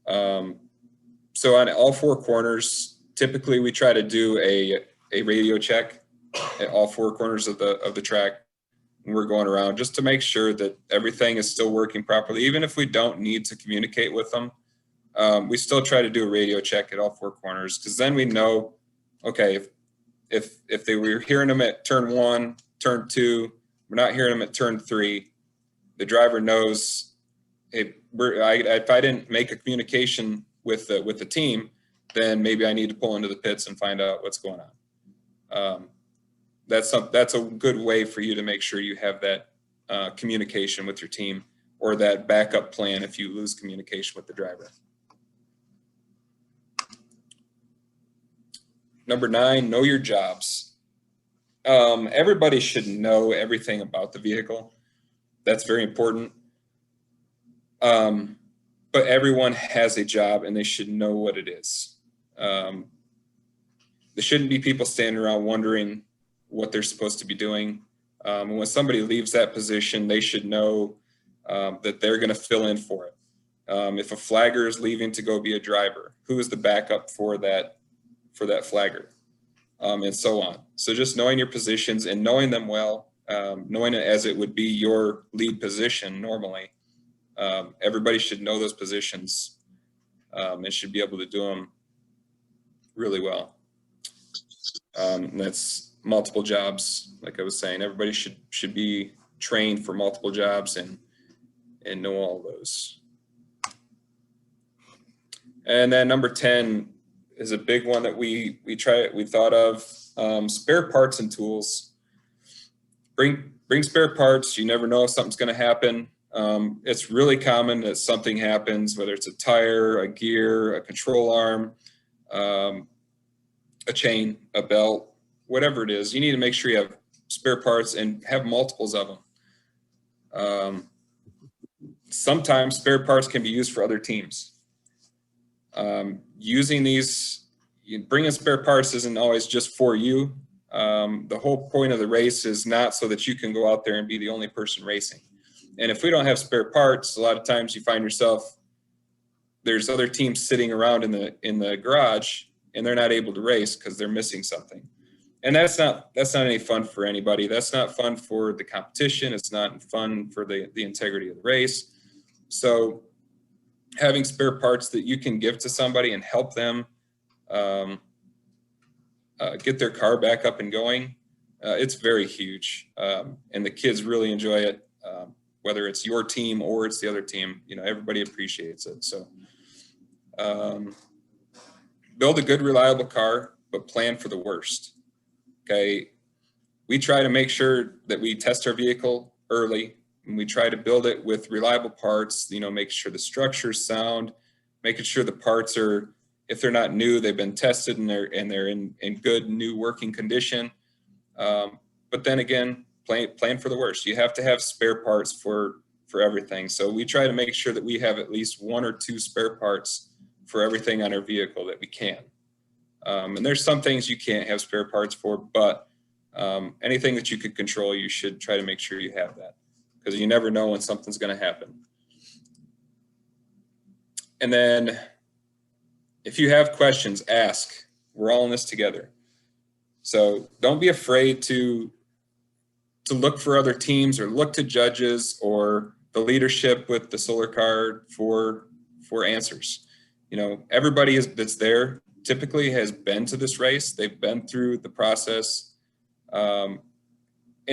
So on all four corners, typically we try to do a radio check at all four corners of the track. And we're going around just to make sure that everything is still working properly. Even if we don't need to communicate with them, we still try to do a radio check at all four corners, because then we know, okay, if they were hearing them at turn 1, turn 2, we're not hearing them at turn 3, the driver knows, hey, if I didn't make a communication with the team, then maybe I need to pull into the pits and find out what's going on. That's a good way for you to make sure you have that communication with your team, or that backup plan if you lose communication with the driver. Number 9, know your jobs. Everybody should know everything about the vehicle. That's very important. But everyone has a job and they should know what it is. There shouldn't be people standing around wondering what they're supposed to be doing. And when somebody leaves that position, they should know that they're going to fill in for it. If a flagger is leaving to go be a driver, who is the backup for that flagger, and so on. So just knowing your positions and knowing them well, knowing it as it would be your lead position normally. Everybody should know those positions and should be able to do them really well. And that's multiple jobs. Like I was saying, everybody should be trained for multiple jobs and know all those. And then number 10 is a big one that we thought of. Spare parts and tools. Bring spare parts. You never know if something's going to happen. It's really common that something happens, whether it's a tire, a gear, a control arm, a chain, a belt, whatever it is. You need to make sure you have spare parts and have multiples of them. Sometimes spare parts can be used for other teams. Using these, bringing spare parts isn't always just for you. The whole point of the race is not so that you can go out there and be the only person racing. And if we don't have spare parts, a lot of times you find yourself, there's other teams sitting around in the garage and they're not able to race because they're missing something. And that's not any fun for anybody. That's not fun for the competition. It's not fun for the integrity of the race. So having spare parts that you can give to somebody and help them get their car back up and going, it's very huge. And the kids really enjoy it. Whether it's your team or it's the other team, everybody appreciates it. So build a good, reliable car, but plan for the worst. Okay. We try to make sure that we test our vehicle early, and we try to build it with reliable parts, making sure the structure's sound, making sure the parts are, if they're not new, they've been tested and they're in good new working condition. But then again, plan for the worst. You have to have spare parts for everything. So we try to make sure that we have at least 1 or 2 spare parts for everything on our vehicle that we can. And there's some things you can't have spare parts for, but anything that you could control, you should try to make sure you have that, because you never know when something's going to happen. And then if you have questions, ask. We're all in this together. So don't be afraid to look for other teams or look to judges or the leadership with the solar car for answers. Everybody that's there typically has been to this race. They've been through the process. And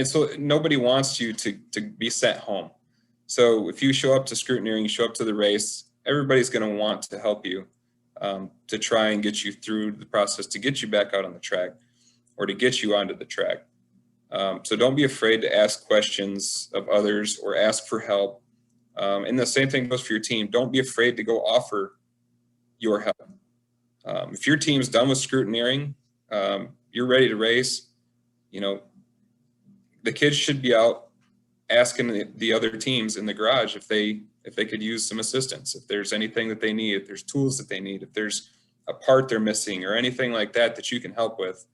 so nobody wants you to be sent home. So if you show up to scrutineering, you show up to the race, everybody's going to want to help you to try and get you through the process, to get you back out on the track or to get you onto the track. So don't be afraid to ask questions of others or ask for help. And the same thing goes for your team. Don't be afraid to go offer your help. If your team's done with scrutineering, you're ready to race, you know, the kids should be out asking the other teams in the garage if they could use some assistance, if there's anything that they need, if there's tools that they need, if there's a part they're missing or anything like that that you can help with.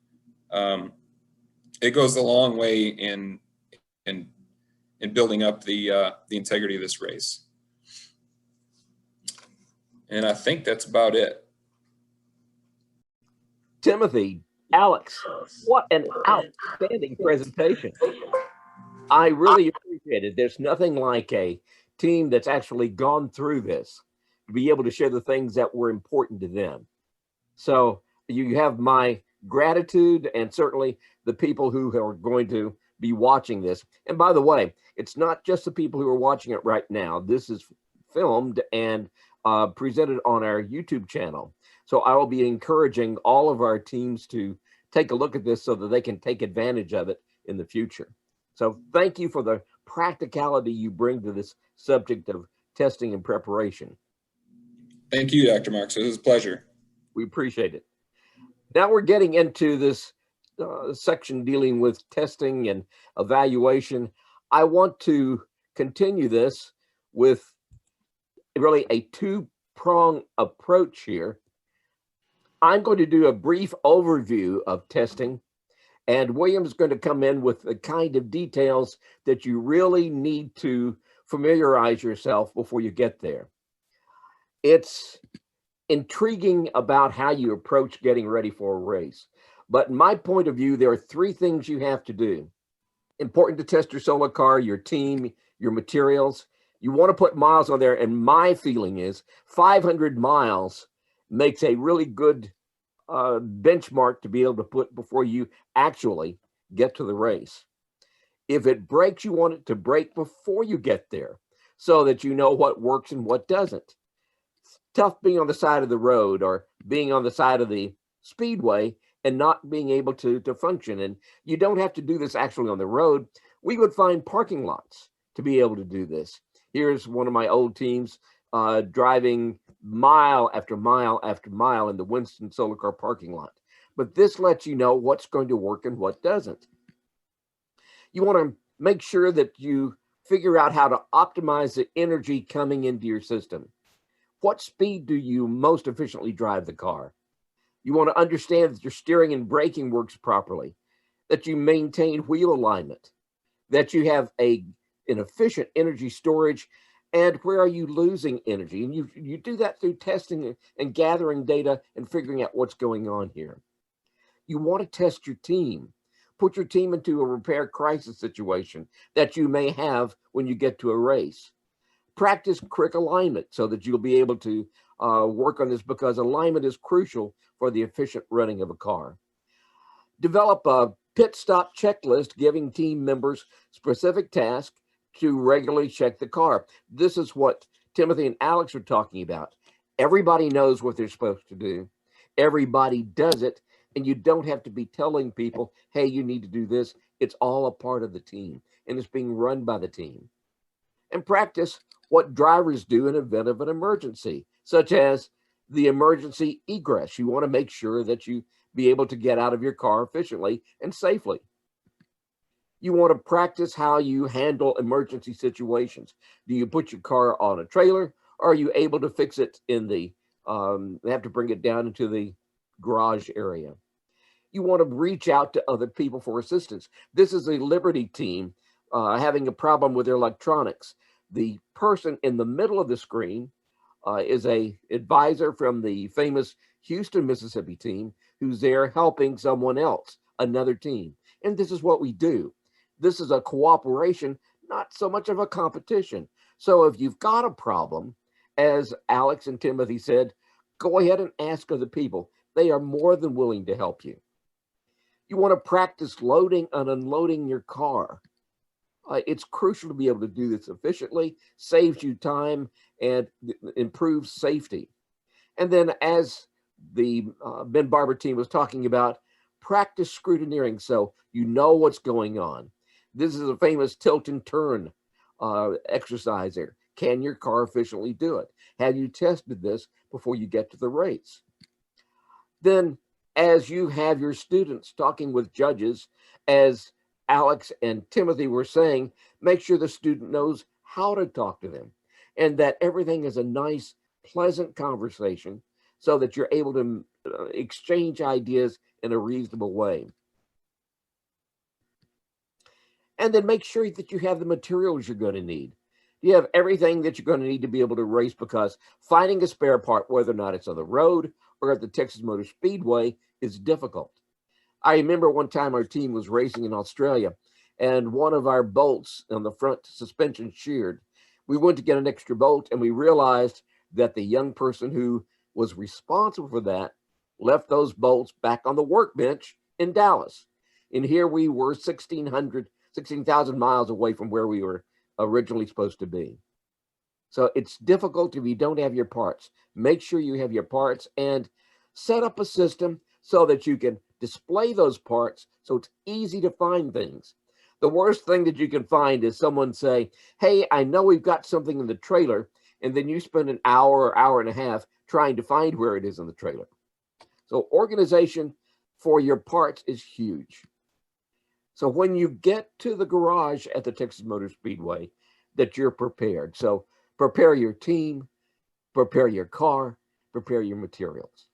It goes a long way in building up the integrity of this race. And I think that's about it. Timothy, Alex, what an outstanding presentation. I really appreciate it. There's nothing like a team that's actually gone through this to be able to share the things that were important to them. So you have my gratitude, and certainly the people who are going to be watching this. And by the way, it's not just the people who are watching it right now. This is filmed and presented on our YouTube channel. So I will be encouraging all of our teams to take a look at this so that they can take advantage of it in the future. So thank you for the practicality you bring to this subject of testing and preparation. Thank you, Dr. Marks. It was a pleasure. We appreciate it. Now we're getting into this section dealing with testing and evaluation. I want to continue this with really a two-prong approach here. I'm going to do a brief overview of testing, and William's going to come in with the kind of details that you really need to familiarize yourself before you get there. It's intriguing about how you approach getting ready for a race. But in my point of view, there are three things you have to do. Important to test your solar car, your team, your materials. You want to put miles on there, and my feeling is 500 miles makes a really good benchmark to be able to put before you actually get to the race. If it breaks, you want it to break before you get there so that you know what works and what doesn't. It's tough being on the side of the road or being on the side of the speedway and not being able to function. And you don't have to do this actually on the road. We would find parking lots to be able to do this. Here's one of my old teams driving mile after mile after mile in the Winston Solar Car parking lot. But this lets you know what's going to work and what doesn't. You want to make sure that you figure out how to optimize the energy coming into your system. What speed do you most efficiently drive the car? You want to understand that your steering and braking works properly, that you maintain wheel alignment, that you have an efficient energy storage, and where are you losing energy? And you do that through testing and gathering data and figuring out what's going on here. You want to test your team. Put your team into a repair crisis situation that you may have when you get to a race. Practice quick alignment so that you'll be able to work on this, because alignment is crucial for the efficient running of a car. Develop a pit stop checklist giving team members specific tasks to regularly check the car. This is what Timothy and Alex are talking about. Everybody knows what they're supposed to do. Everybody does it, and you don't have to be telling people, hey, you need to do this. It's all a part of the team, and it's being run by the team. And practice what drivers do in event of an emergency, such as the emergency egress. You want to make sure that you be able to get out of your car efficiently and safely. You want to practice how you handle emergency situations. Do you put your car on a trailer, or are you able to fix it in the, have to bring it down into the garage area? You want to reach out to other people for assistance. This is a Liberty team having a problem with their electronics. The person in the middle of the screen is a advisor from the famous Houston, Mississippi team who's there helping someone else, another team. And this is what we do. This is a cooperation, not so much of a competition. So if you've got a problem, as Alex and Timothy said, go ahead and ask other people. They are more than willing to help you. You want to practice loading and unloading your car. It's crucial to be able to do this efficiently, saves you time, and improves safety. And then, as the Ben Barber team was talking about, practice scrutineering so you know what's going on. This is a famous tilt and turn exercise there. Can your car efficiently do it? Have you tested this before you get to the race? Then as you have your students talking with judges, as Alex and Timothy were saying, make sure the student knows how to talk to them and that everything is a nice, pleasant conversation so that you're able to exchange ideas in a reasonable way. And then make sure that you have the materials you're going to need. You have everything that you're going to need to be able to race, because finding a spare part, whether or not it's on the road or at the Texas Motor Speedway, is difficult. I remember one time our team was racing in Australia and one of our bolts on the front suspension sheared. We went to get an extra bolt and we realized that the young person who was responsible for that left those bolts back on the workbench in Dallas. And here we were 16,000 miles away from where we were originally supposed to be. So it's difficult if you don't have your parts. Make sure you have your parts and set up a system so that you can display those parts so it's easy to find things. The worst thing that you can find is someone say, hey, I know we've got something in the trailer, and then you spend an hour or hour and a half trying to find where it is in the trailer. So organization for your parts is huge. So when you get to the garage at the Texas Motor Speedway, that you're prepared. So prepare your team, prepare your car, prepare your materials.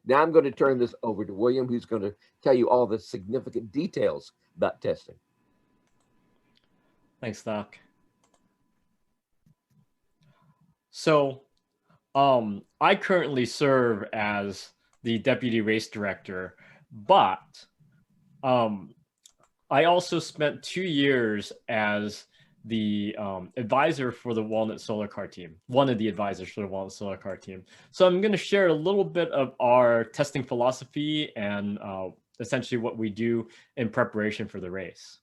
Now I'm going to turn this over to William, who's going to tell you all the significant details about testing. Thanks, Doc. So I currently serve as the deputy race director, but I also spent 2 years as the advisor for the Walnut Solar Car team, one of the advisors for the Walnut Solar Car team. So I'm going to share a little bit of our testing philosophy and essentially what we do in preparation for the race.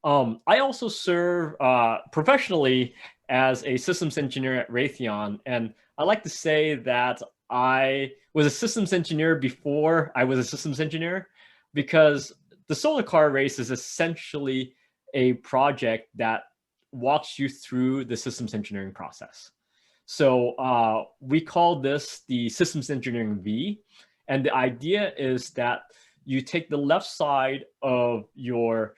I also serve professionally as a systems engineer at Raytheon, and I like to say that I was a systems engineer before I was a systems engineer, because the solar car race is essentially a project that walks you through the systems engineering process. So we call this the systems engineering V. And the idea is that you take the left side of your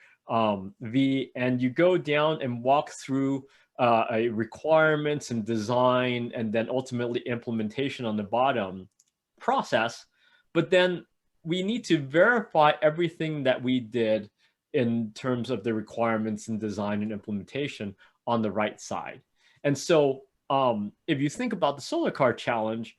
V and you go down and walk through a requirements and design and then ultimately implementation on the bottom process. But then we need to verify everything that we did in terms of the requirements and design and implementation on the right side. And so if you think about the solar car challenge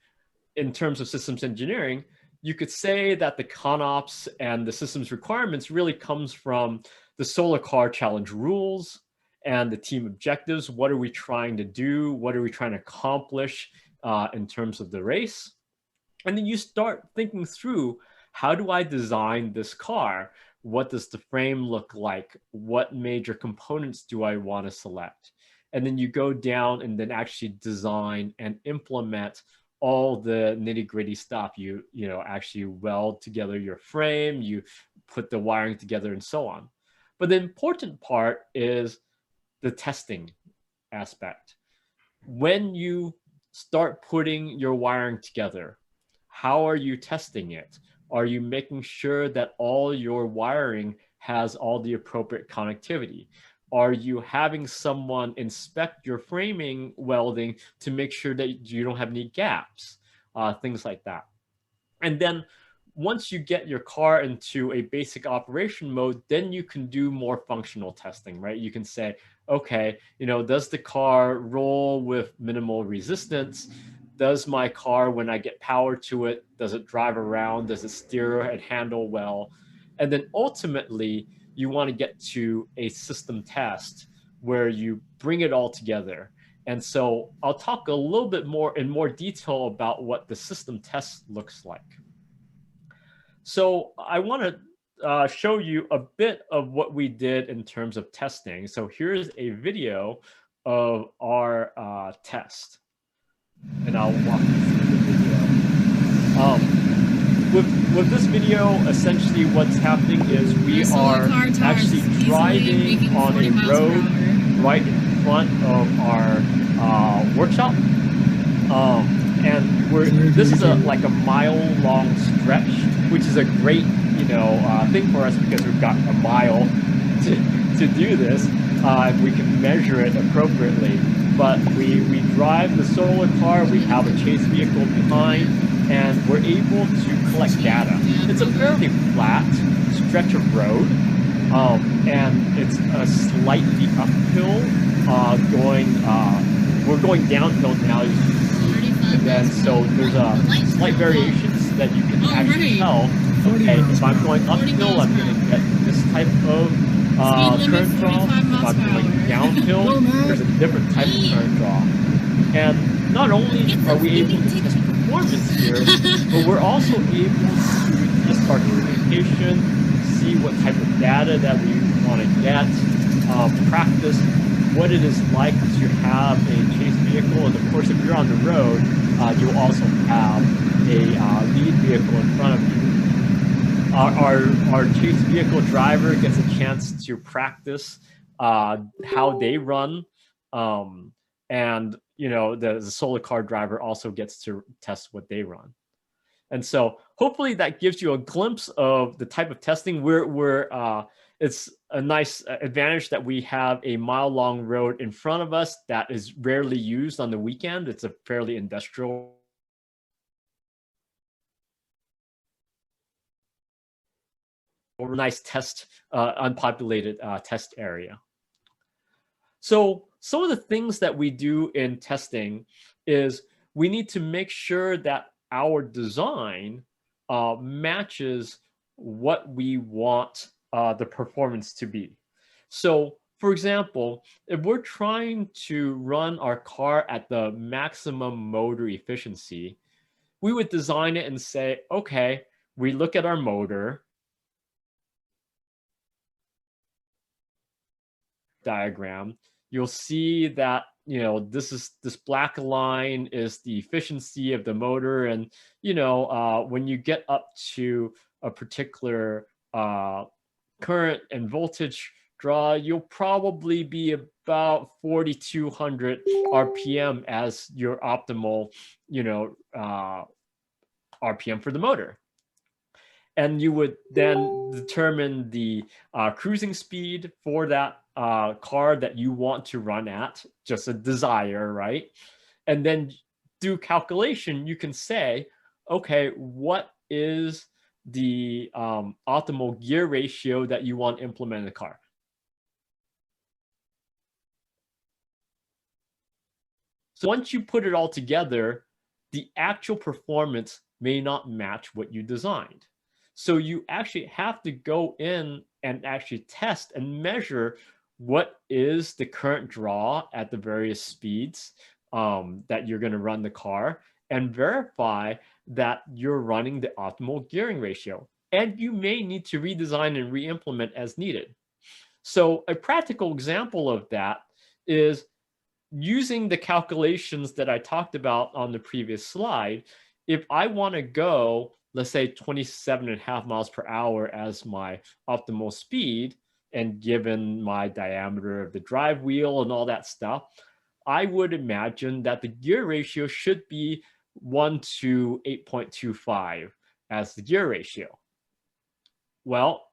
in terms of systems engineering, you could say that the ConOps and the systems requirements really comes from the solar car challenge rules and the team objectives. What are we trying to do? What are we trying to accomplish in terms of the race? And then you start thinking through, how do I design this car? What does the frame look like? What major components do I want to select? And then you go down and then actually design and implement all the nitty-gritty stuff. You actually weld together your frame, you put the wiring together and so on. But the important part is the testing aspect. When you start putting your wiring together, how are you testing it? Are you making sure that all your wiring has all the appropriate connectivity? Are you having someone inspect your framing welding to make sure that you don't have any gaps? Things like that. And then once you get your car into a basic operation mode, then you can do more functional testing, right? You can say, okay, does the car roll with minimal resistance? Does my car, when I get power to it, does it drive around? Does it steer and handle well? And then ultimately, you want to get to a system test where you bring it all together. And so I'll talk a little bit more in more detail about what the system test looks like. So I want to show you a bit of what we did in terms of testing. So here's a video of our test. And I'll walk you through the video. With this video, essentially what's happening is we are actually driving on a road right in front of our workshop. And this is like a mile-long stretch, which is a great thing for us because we've got a mile to do this. We can measure it appropriately. But we drive the solar car, we have a chase vehicle behind, and we're able to collect data. It's a fairly flat stretch of road, and it's a slightly uphill we're going downhill now, and then so there's slight variations that you can actually tell. Okay, if I'm going uphill, I'm going to get this type of current draw. If I'm going downhill, there's a different type of current draw. And not only are we able to test performance here, but we're also able to test our communication, see what type of data that we want to get, practice what it is like to have a chase vehicle. And of course, if you're on the road, you'll also have a lead vehicle in front of you. Our chase vehicle driver gets a chance to practice how they run, and the solar car driver also gets to test what they run. And so hopefully that gives you a glimpse of the type of testing. It's a nice advantage that we have a mile-long road in front of us that is rarely used on the weekend. It's a fairly industrial or nice test, unpopulated test area. So some of the things that we do in testing is we need to make sure that our design matches what we want the performance to be. So for example, if we're trying to run our car at the maximum motor efficiency, we would design it and say, okay, we look at our motor diagram, you'll see that this black line is the efficiency of the motor, and when you get up to a particular current and voltage draw, you'll probably be about 4,200 RPM as your optimal RPM for the motor. And you would then determine the cruising speed for that car that you want to run at, just a desire, right? And then through calculation, you can say, okay, what is the optimal gear ratio that you want to implement in the car? So once you put it all together, the actual performance may not match what you designed. So you actually have to go in and actually test and measure what is the current draw at the various speeds that you're going to run the car, and verify that you're running the optimal gearing ratio. And you may need to redesign and re-implement as needed. So a practical example of that is using the calculations that I talked about on the previous slide. If I want to go, let's say 27.5 miles per hour as my optimal speed, and given my diameter of the drive wheel and all that stuff, I would imagine that the gear ratio should be 1 to 8.25 as the gear ratio. Well,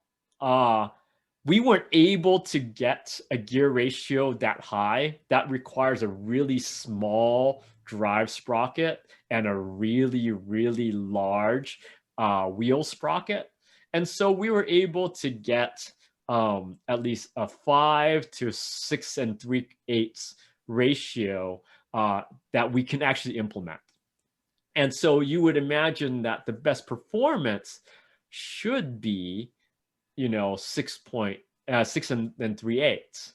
we weren't able to get a gear ratio that high. That requires a really small drive sprocket and a really, really large wheel sprocket. And so we were able to get at least a 5 to 6 3/8 ratio that we can actually implement. And so you would imagine that the best performance should be 6 3/8.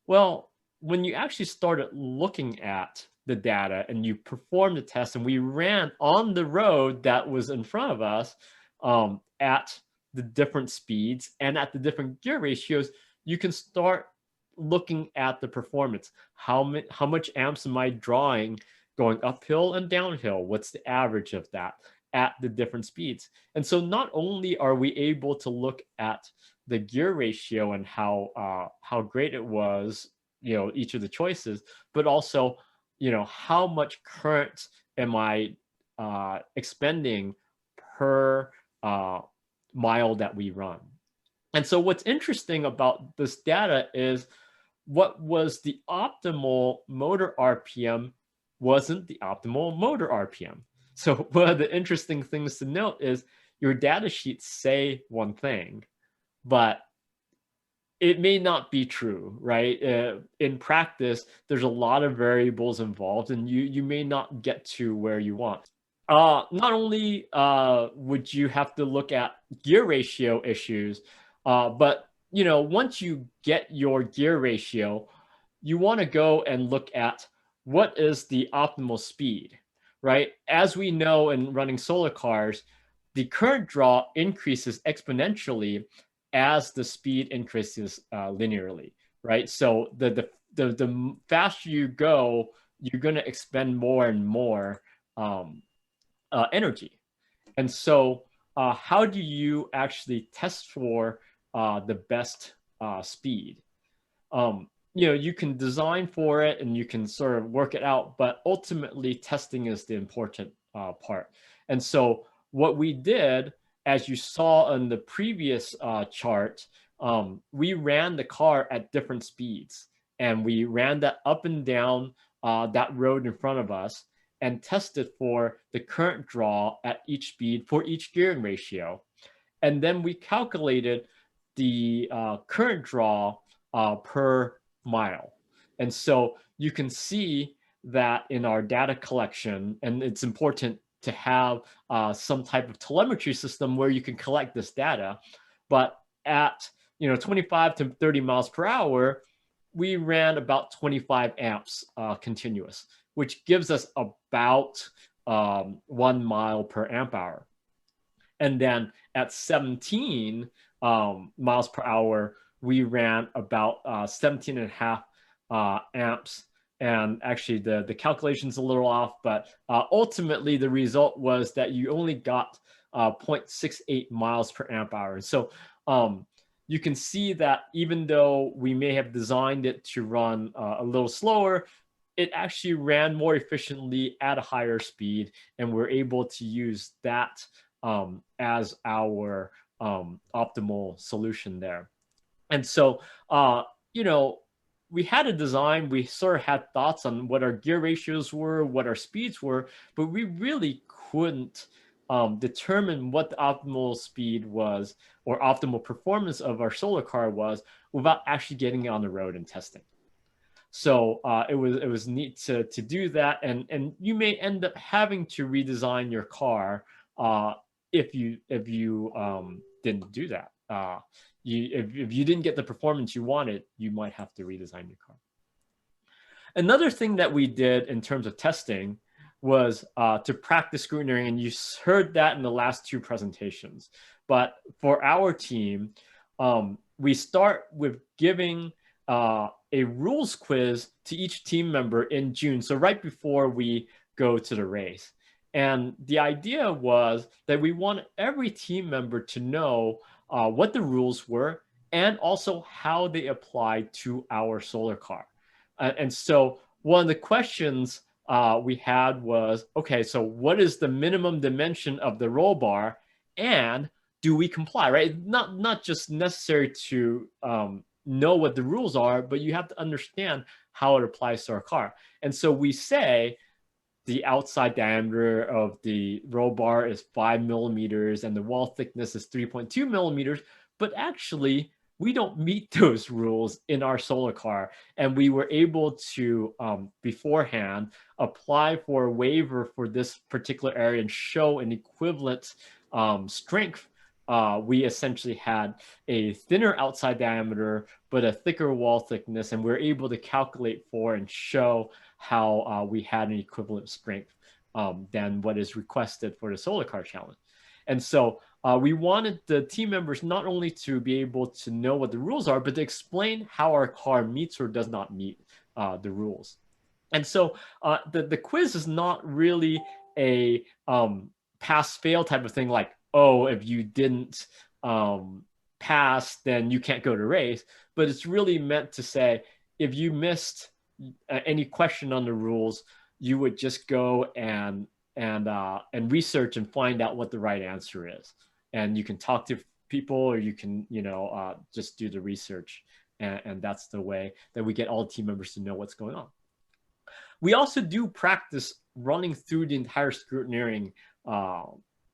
Well, when you actually started looking at the data and you performed the test, and we ran on the road that was in front of us at the different speeds and at the different gear ratios, you can start looking at the performance. How much amps am I drawing going uphill and downhill? What's the average of that at the different speeds? And so not only are we able to look at the gear ratio and how great it was, each of the choices, but also, how much current am I expending per mile that we run. And so what's interesting about this data is what was the optimal motor RPM wasn't the optimal motor RPM. So one of the interesting things to note is your data sheets say one thing, but it may not be true, right? In practice, there's a lot of variables involved, and you may not get to where you want. Not only would you have to look at gear ratio issues, but once you get your gear ratio, you want to go and look at what is the optimal speed, right? As we know in running solar cars, the current draw increases exponentially as the speed increases linearly, right? So the faster you go, you're going to expend more and more energy. And so how do you actually test for the best speed? You can design for it and you can sort of work it out, but ultimately testing is the important part. And so what we did, as you saw on the previous chart, we ran the car at different speeds, and we ran that up and down that road in front of us and tested for the current draw at each speed for each gearing ratio. And then we calculated the current draw per mile. And so you can see that in our data collection, and it's important to have some type of telemetry system where you can collect this data. But at 25 to 30 miles per hour, we ran about 25 amps continuous, which gives us about 1 mile per amp hour. And then at 17 miles per hour, we ran about 17 and a half amps. And actually the calculation's a little off, but ultimately the result was that you only got 0.68 miles per amp hour. And so you can see that even though we may have designed it to run a little slower, it actually ran more efficiently at a higher speed, and we're able to use that as our optimal solution there. And so, we had a design, we sort of had thoughts on what our gear ratios were, what our speeds were, but we really couldn't determine what the optimal speed was or optimal performance of our solar car was without actually getting on the road and testing. So it was neat to do that, and you may end up having to redesign your car if you didn't do that. If you didn't get the performance you wanted, you might have to redesign your car. Another thing that we did in terms of testing was to practice scrutineering, and you heard that in the last two presentations. But for our team, we start with giving a rules quiz to each team member in June, so right before we go to the race. And the idea was that we want every team member to know what the rules were and also how they apply to our solar car. And so one of the questions we had was, okay, so what is the minimum dimension of the roll bar, and do we comply, right? Not just necessary to know what the rules are, but you have to understand how it applies to our car. And so we say the outside diameter of the roll bar is 5 millimeters and the wall thickness is 3.2 millimeters, but actually we don't meet those rules in our solar car. And we were able to, beforehand, apply for a waiver for this particular area and show an equivalent strength. We essentially had a thinner outside diameter, but a thicker wall thickness, and we're able to calculate for and show how we had an equivalent strength than what is requested for the solar car challenge. And so we wanted the team members not only to be able to know what the rules are, but to explain how our car meets or does not meet the rules. And so the quiz is not really a pass-fail type of thing, like, oh, if you didn't pass, then you can't go to race. But it's really meant to say, if you missed any question on the rules, you would just go and and research and find out what the right answer is. And you can talk to people, or you can, just do the research. And that's the way that we get all the team members to know what's going on. We also do practice running through the entire scrutineering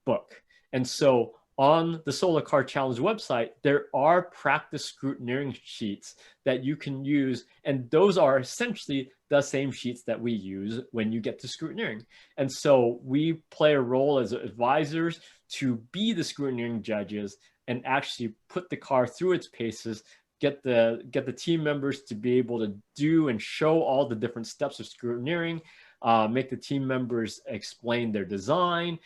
book. And so on the Solar Car Challenge website, there are practice scrutineering sheets that you can use. And those are essentially the same sheets that we use when you get to scrutineering. And so we play a role as advisors to be the scrutineering judges and actually put the car through its paces, get the team members to be able to do and show all the different steps of scrutineering, make the team members explain their design,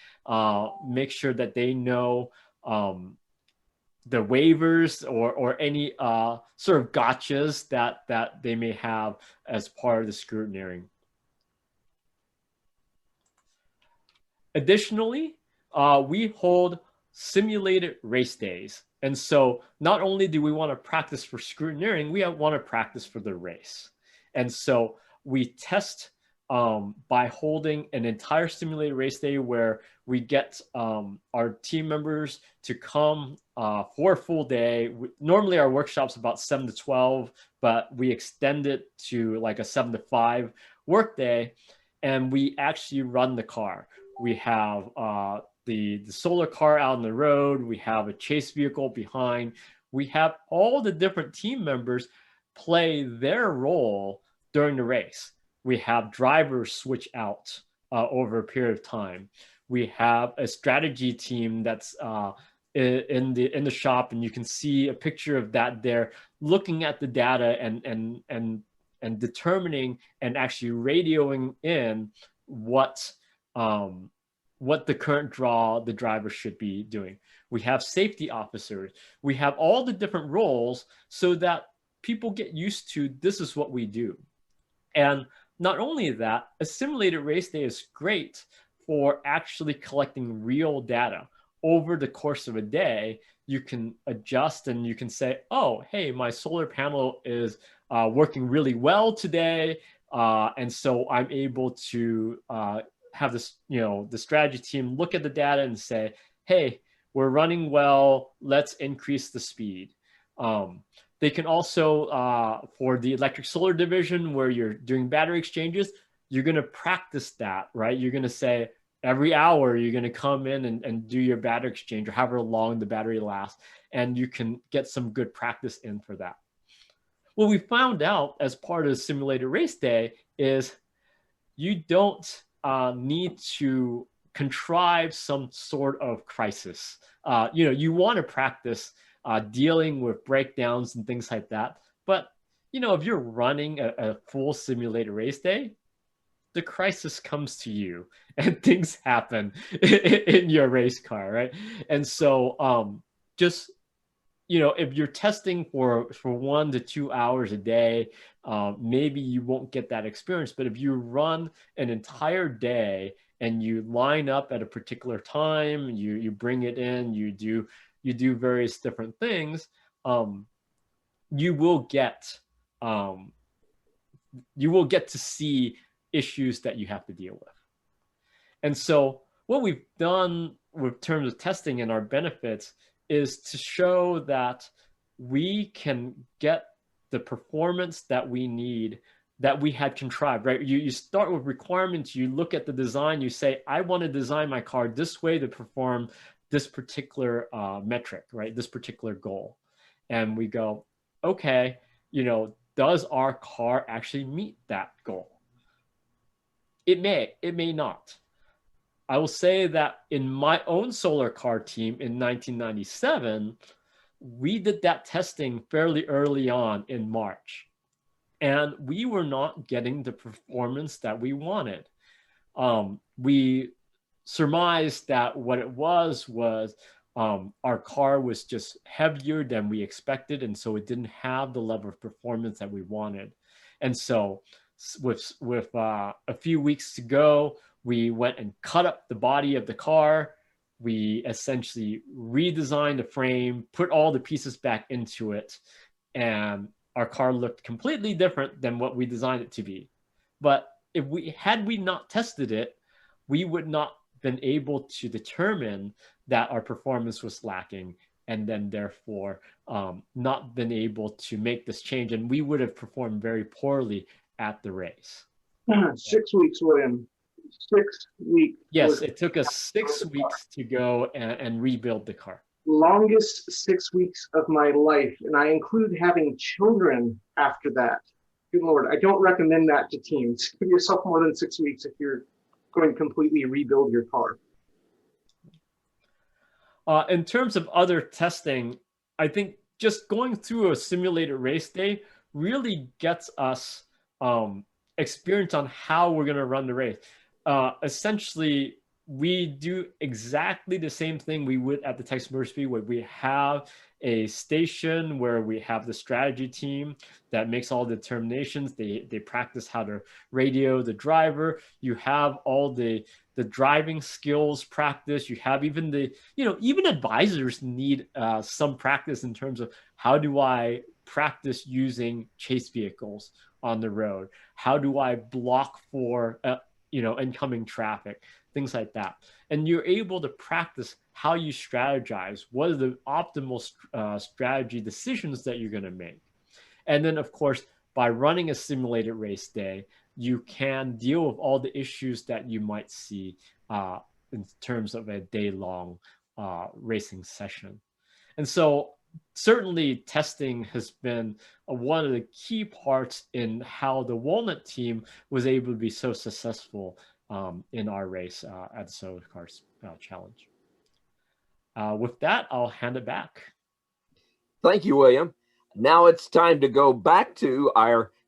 make sure that they know the waivers or any sort of gotchas that they may have as part of the scrutineering. Additionally, we hold simulated race days. And so not only do we want to practice for scrutineering, we want to practice for the race. And so we test by holding an entire simulated race day where we get our team members to come for a full day. Normally our workshop's about 7 to 12, but we extend it to like a 7 to 5 work day, and we actually run the car. We have the solar car out on the road. We have a chase vehicle behind. We have all the different team members play their role during the race. We have drivers switch out over a period of time. We have a strategy team that's in the shop, and you can see a picture of that there, looking at the data and determining and actually radioing in what the current draw the driver should be doing. We have safety officers. We have all the different roles so that people get used to this is what we do. And not only that, a simulated race day is great for actually collecting real data. Over the course of a day, you can adjust and you can say, oh, hey, my solar panel is working really well today. And so I'm able to have this, the strategy team look at the data and say, hey, we're running well, let's increase the speed. They can also, for the electric solar division where you're doing battery exchanges, you're going to practice that, right? You're going to say every hour, you're going to come in and do your battery exchange or however long the battery lasts, and you can get some good practice in for that. What we found out as part of the simulated race day is you don't need to contrive some sort of crisis. You want to practice dealing with breakdowns and things like that. But, if you're running a full simulated race day, the crisis comes to you and things happen in your race car, right? And so just, if you're testing for 1 to 2 hours a day, maybe you won't get that experience. But if you run an entire day and you line up at a particular time, you bring it in, you do various different things, you will get to see issues that you have to deal with. And so what we've done with terms of testing and our benefits is to show that we can get the performance that we need, that we had contrived, right? You start with requirements, you look at the design, you say, I want to design my car this way to perform this particular metric, right? This particular goal. And we go, okay, does our car actually meet that goal? It may not. I will say that in my own solar car team in 1997, we did that testing fairly early on in March, and we were not getting the performance that we wanted. We surmised that what it was our car was just heavier than we expected, and so it didn't have the level of performance that we wanted. And so with a few weeks to go, we went and cut up the body of the car. We essentially redesigned the frame, put all the pieces back into it, and our car looked completely different than what we designed it to be. But had we not tested it, we would not been able to determine that our performance was lacking, and then therefore not been able to make this change, and we would have performed very poorly at the race. 6 weeks, William. 6 weeks. Yes, it took us 6 weeks to go and rebuild the car. Longest 6 weeks of my life, and I include having children after that. Good Lord, I don't recommend that to teams. Give yourself more than 6 weeks if you're going to completely rebuild your car. In terms of other testing, I think just going through a simulated race day really gets us experience on how we're going to run the race. Essentially, we do exactly the same thing we would at the Texas Motor Speed, where we have a station where we have the strategy team that makes all the determinations. They practice how to radio the driver. You have all the driving skills practice. You have even even advisors need some practice in terms of how do I practice using chase vehicles on the road? How do I block for incoming traffic? Things like that. And you're able to practice how you strategize, what are the optimal strategy decisions that you're going to make. And then, of course, by running a simulated race day, you can deal with all the issues that you might see in terms of a day-long racing session. And so certainly testing has been one of the key parts in how the Walnut team was able to be so successful in our race at the Solar Cars Challenge. With that, I'll hand it back. Thank you, William. Now it's time to go back to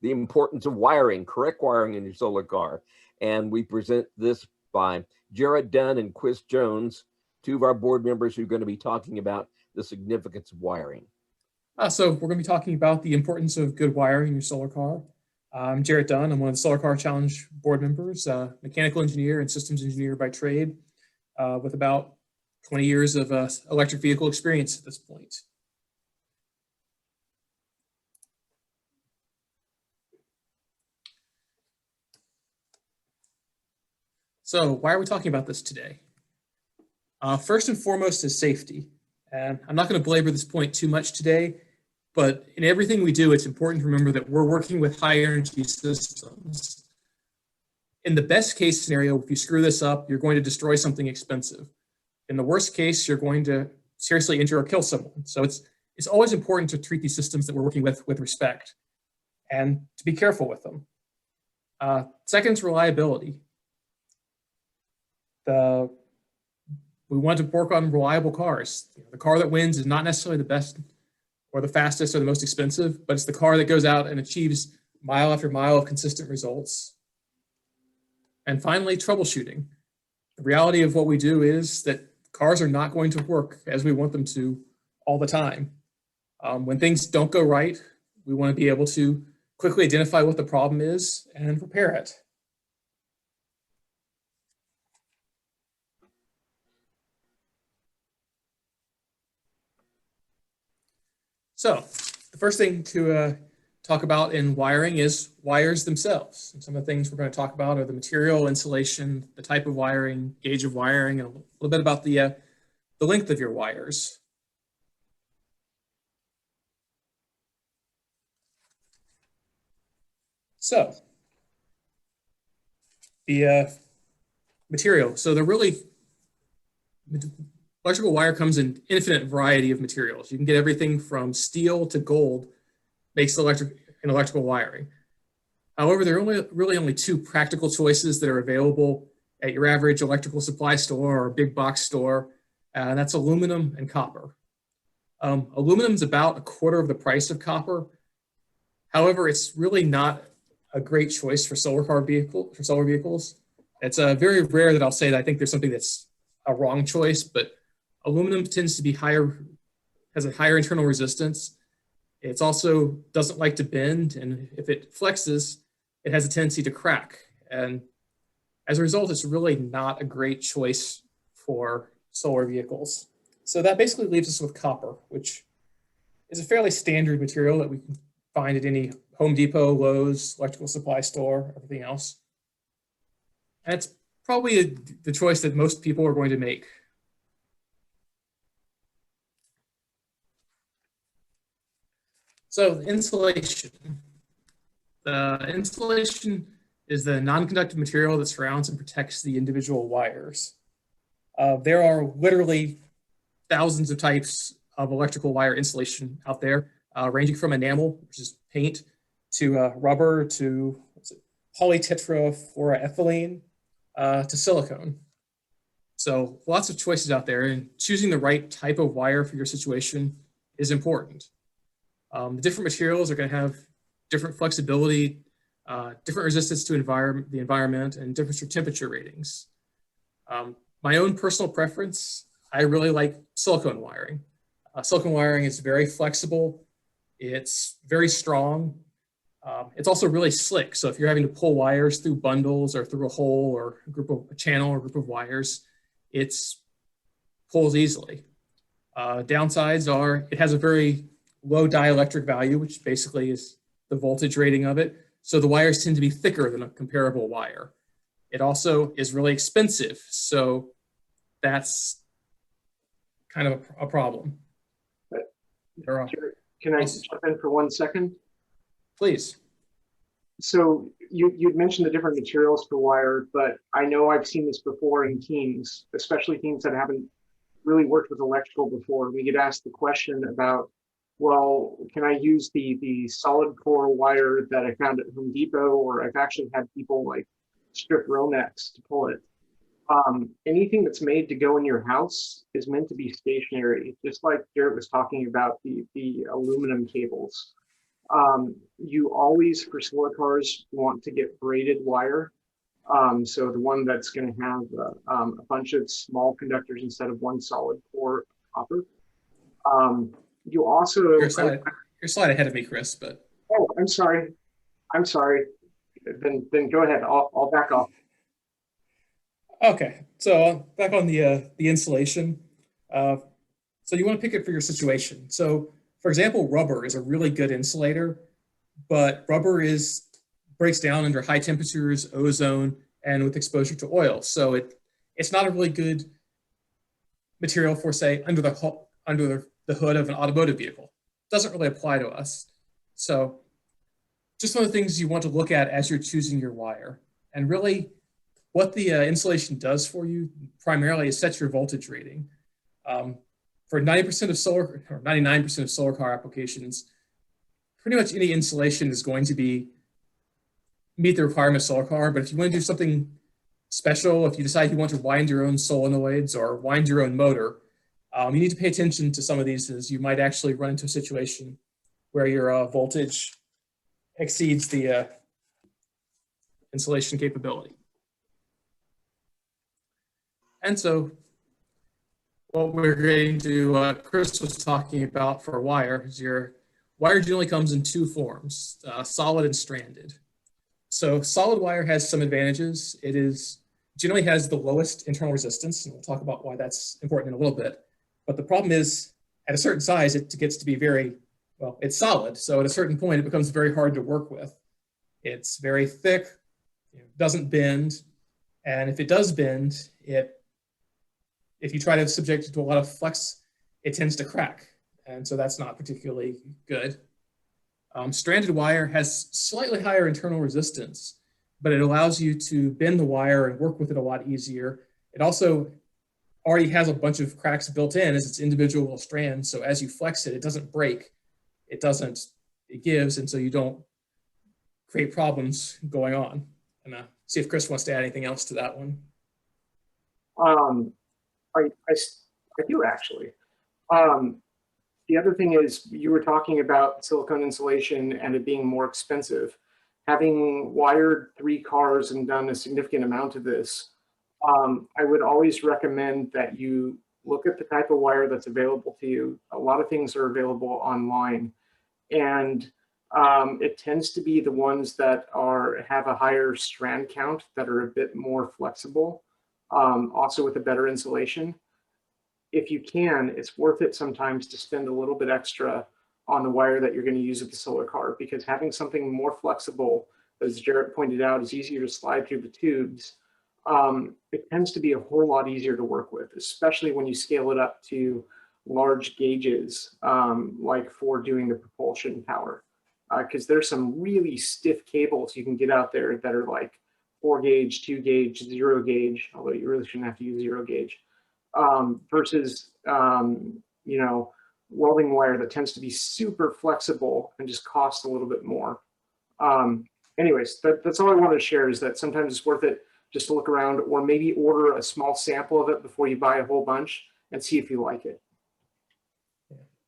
the importance of wiring, correct wiring in your solar car. And we present this by Jared Dunn and Chris Jones, two of our board members who are going to be talking about the significance of wiring. So we're going to be talking about the importance of good wiring in your solar car. I'm Jared Dunn. I'm one of the Solar Car Challenge board members, mechanical engineer and systems engineer by trade, with about 20 years of electric vehicle experience at this point. So why are we talking about this today? First and foremost is safety. And I'm not going to belabor this point too much today, but in everything we do, it's important to remember that we're working with high energy systems. In the best case scenario, if you screw this up, you're going to destroy something expensive. In the worst case, you're going to seriously injure or kill someone. So it's always important to treat these systems that we're working with respect and to be careful with them. Second is reliability. We want to work on reliable cars. The car that wins is not necessarily the best or the fastest or the most expensive, but it's the car that goes out and achieves mile after mile of consistent results. And finally, troubleshooting. The reality of what we do is that cars are not going to work as we want them to all the time. When things don't go right, we want to be able to quickly identify what the problem is and repair it. So the first thing to talk about in wiring is wires themselves. And some of the things we're going to talk about are the material, insulation, the type of wiring, gauge of wiring, and a little bit about the length of your wires. So the material. So electrical wire comes in infinite variety of materials. You can get everything from steel to gold makes electrical wiring. However, there are really only two practical choices that are available at your average electrical supply store or big box store, and that's aluminum and copper. Aluminum is about a quarter of the price of copper. However, it's really not a great choice for solar vehicles. It's very rare that I'll say that I think there's something that's a wrong choice, but aluminum tends to be has a higher internal resistance. It also doesn't like to bend, and if it flexes, it has a tendency to crack. And as a result, it's really not a great choice for solar vehicles. So that basically leaves us with copper, which is a fairly standard material that we can find at any Home Depot, Lowe's, electrical supply store, everything else. And it's probably the choice that most people are going to make. So insulation. The insulation is the non-conductive material that surrounds and protects the individual wires. There are literally thousands of types of electrical wire insulation out there, ranging from enamel, which is paint, to rubber, to polytetrafluoroethylene, to silicone. So lots of choices out there, and choosing the right type of wire for your situation is important. The different materials are going to have different flexibility, different resistance to the environment, and different temperature ratings. My own personal preference, I really like silicone wiring. Silicone wiring is very flexible. It's very strong. It's also really slick. So if you're having to pull wires through bundles or through a hole or a channel or group of wires, it pulls easily. Downsides are it has a very low dielectric value, which basically is the voltage rating of it. So the wires tend to be thicker than a comparable wire. It also is really expensive. So that's kind of a problem. Can I jump in for 1 second? Please. So you'd mentioned the different materials for wire, but I know I've seen this before in teams, especially teams that haven't really worked with electrical before. We get asked the question about, well, can I use the solid core wire that I found at Home Depot, or I've actually had people like strip Romex to pull it. Anything that's made to go in your house is meant to be stationary, just like Garrett was talking about the aluminum cables. You always, for solar cars, want to get braided wire. So the one that's going to have a bunch of small conductors instead of one solid core copper. You also you're slide ahead of me, Chris. But I'm sorry. Then go ahead. I'll back off. Okay, so back on the insulation. So you want to pick it for your situation. So, for example, rubber is a really good insulator, but rubber breaks down under high temperatures, ozone, and with exposure to oil. So it's not a really good material for, say, under the hood of an automotive vehicle. It doesn't really apply to us. So just one of the things you want to look at as you're choosing your wire. And really, what the insulation does for you primarily is set your voltage rating. For 90% of solar, or 99% of solar car applications, pretty much any insulation is going to meet the requirement of solar car. But if you want to do something special, if you decide you want to wind your own solenoids or wind your own motor, you need to pay attention to some of these, as you might actually run into a situation where your voltage exceeds the insulation capability. And so what we're going to, Chris was talking about for wire, is your wire generally comes in two forms, solid and stranded. So solid wire has some advantages. It generally has the lowest internal resistance, and we'll talk about why that's important in a little bit. But the problem is, at a certain size, it gets to be it's solid. So at a certain point, it becomes very hard to work with. It's very thick, doesn't bend. And if it does bend, if you try to subject it to a lot of flex, it tends to crack. And so that's not particularly good. Stranded wire has slightly higher internal resistance, but it allows you to bend the wire and work with it a lot easier. It also already has a bunch of cracks built in as its individual little strands. So as you flex it, it doesn't break. It gives, and so you don't create problems going on. And see if Chris wants to add anything else to that one. I do actually. The other thing is, you were talking about silicone insulation and it being more expensive. Having wired 3 cars and done a significant amount of this, I would always recommend that you look at the type of wire that's available to you. A lot of things are available online, and it tends to be the ones that have a higher strand count, that are a bit more flexible, also with a better insulation. If you can, it's worth it sometimes to spend a little bit extra on the wire that you're going to use with the solar car, because having something more flexible, as Jarrett pointed out, is easier to slide through the tubes. it tends to be a whole lot easier to work with, especially when you scale it up to large gauges, like for doing the propulsion power. Because there's some really stiff cables you can get out there that are like 4 gauge, 2 gauge, 0 gauge, although you really shouldn't have to use 0 gauge, versus, you know, welding wire that tends to be super flexible and just cost a little bit more. Anyways, that's all I wanted to share, is that sometimes it's worth it just to look around, or maybe order a small sample of it before you buy a whole bunch and see if you like it.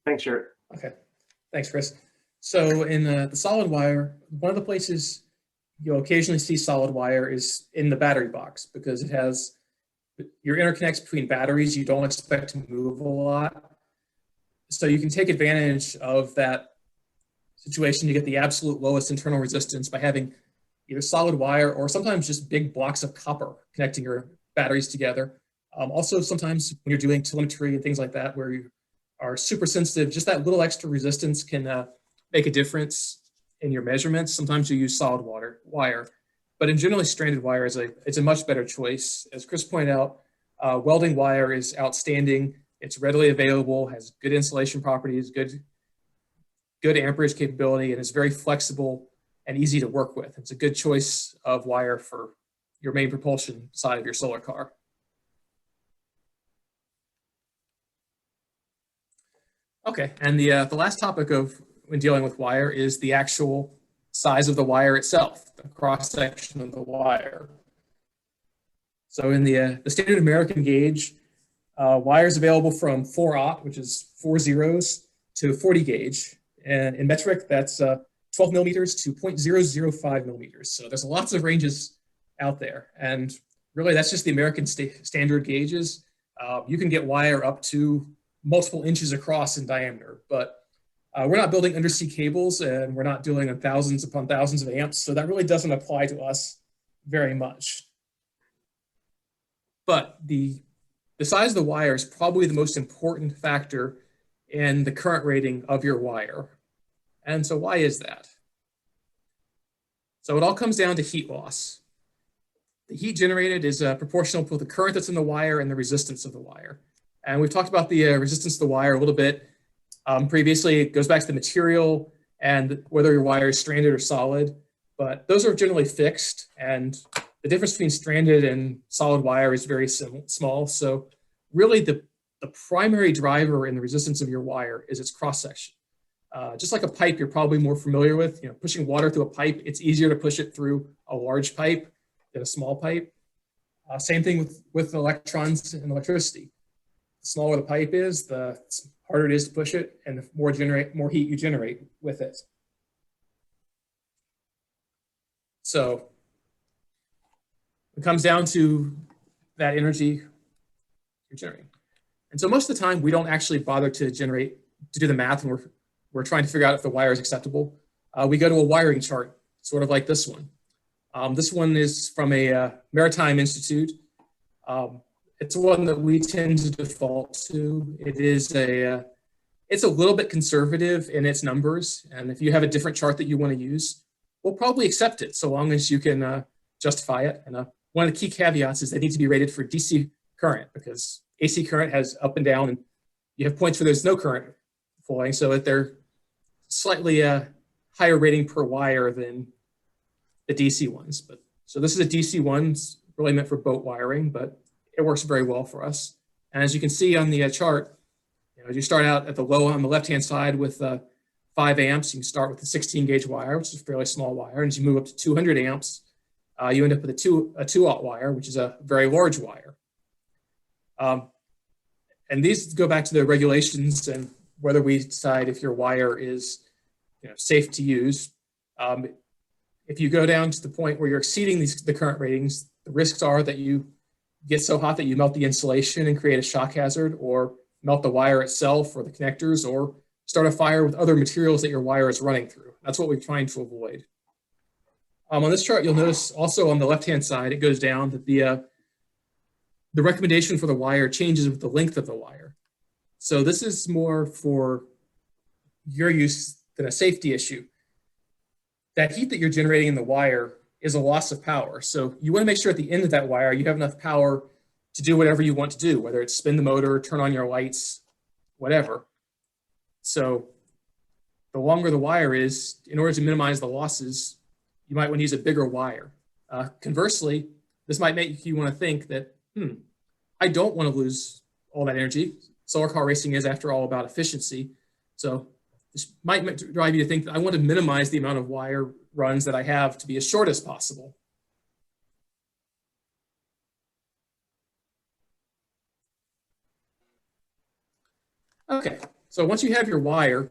Thanks, Jared. Okay, thanks, Chris. So in the solid wire, one of the places you'll occasionally see solid wire is in the battery box, because it has your interconnects between batteries you don't expect to move a lot. So you can take advantage of that situation to get the absolute lowest internal resistance by having either solid wire or sometimes just big blocks of copper connecting your batteries together. Also, sometimes when you're doing telemetry and things like that, where you are super sensitive, just that little extra resistance can make a difference in your measurements. Sometimes you use solid wire, but in generally stranded wire it's a much better choice. As Chris pointed out, welding wire is outstanding. It's readily available, has good insulation properties, good amperage capability, and is very flexible and easy to work with. It's a good choice of wire for your main propulsion side of your solar car. Okay, and the last topic of when dealing with wire is the actual size of the wire itself, the cross section of the wire. So in the standard American gauge, wire is available from 4/0, which is 4 zeros, to 40 gauge, and in metric that's 12 millimeters to 0.005 millimeters. So there's lots of ranges out there, and really that's just the American standard gauges. You can get wire up to multiple inches across in diameter, but we're not building undersea cables, and we're not dealing in thousands upon thousands of amps, so that really doesn't apply to us very much. But the size of the wire is probably the most important factor in the current rating of your wire. And so why is that? So it all comes down to heat loss. The heat generated is proportional to the current that's in the wire and the resistance of the wire. And we've talked about the resistance of the wire a little bit previously. It goes back to the material and whether your wire is stranded or solid, but those are generally fixed, and the difference between stranded and solid wire is very small. So really the primary driver in the resistance of your wire is its cross-section. Just like a pipe you're probably more familiar with, pushing water through a pipe, it's easier to push it through a large pipe than a small pipe. Same thing with electrons and electricity. The smaller the pipe is, the harder it is to push it, and the more heat you generate with it. So it comes down to that energy you're generating. And so most of the time, we don't actually bother to do the math when we're trying to figure out if the wire is acceptable. We go to a wiring chart, sort of like this one. This one is from a Maritime Institute. It's one that we tend to default to. It's a little bit conservative in its numbers, and if you have a different chart that you want to use, we'll probably accept it so long as you can justify it. And one of the key caveats is they need to be rated for DC current, because AC current has up and down, and you have points where there's no current flowing, so that they're slightly higher rating per wire than the DC ones. But so this is a DC one, it's really meant for boat wiring, but it works very well for us. And as you can see on the chart, you start out at the low on the left-hand side with 5 amps. You can start with a 16 gauge wire, which is a fairly small wire. And as you move up to 200 amps, you end up with a 2/0 wire, which is a very large wire. And these go back to the regulations and whether we decide if your wire is safe to use. If you go down to the point where you're exceeding the current ratings, the risks are that you get so hot that you melt the insulation and create a shock hazard, or melt the wire itself or the connectors, or start a fire with other materials that your wire is running through. That's what we're trying to avoid. On this chart, you'll notice also on the left-hand side, it goes down that the recommendation for the wire changes with the length of the wire. So this is more for your use than a safety issue. That heat that you're generating in the wire is a loss of power. So you want to make sure at the end of that wire, you have enough power to do whatever you want to do, whether it's spin the motor, turn on your lights, whatever. So the longer the wire is, in order to minimize the losses, you might want to use a bigger wire. Conversely, this might make you want to think that, I don't want to lose all that energy. Solar car racing is, after all, about efficiency. So this might drive you to think that I want to minimize the amount of wire runs that I have to be as short as possible. Okay, so once you have your wire,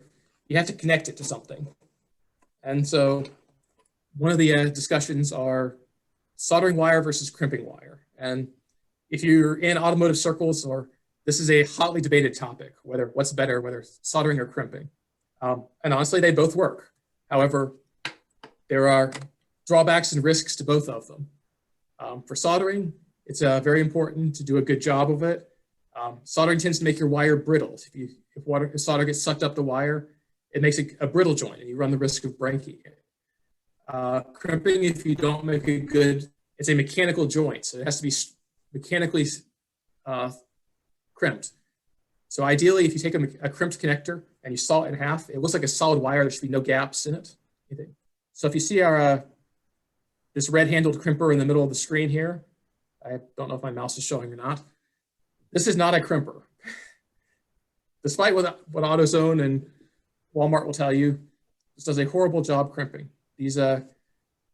you have to connect it to something. And so one of the discussions are soldering wire versus crimping wire. And if you're in automotive circles, or this is a hotly debated topic, what's better, whether soldering or crimping. And honestly, they both work. However, there are drawbacks and risks to both of them. For soldering, it's very important to do a good job of it. Soldering tends to make your wire brittle. If solder gets sucked up the wire, it makes a brittle joint, and you run the risk of breaking it. Crimping, if you don't make it good, it's a mechanical joint, so it has to be mechanically crimped. So ideally, if you take a crimped connector and you saw it in half, it looks like a solid wire. There should be no gaps in it. So if you see our this red-handled crimper in the middle of the screen here, I don't know if my mouse is showing or not. This is not a crimper. Despite what AutoZone and Walmart will tell you, this does a horrible job crimping. These tend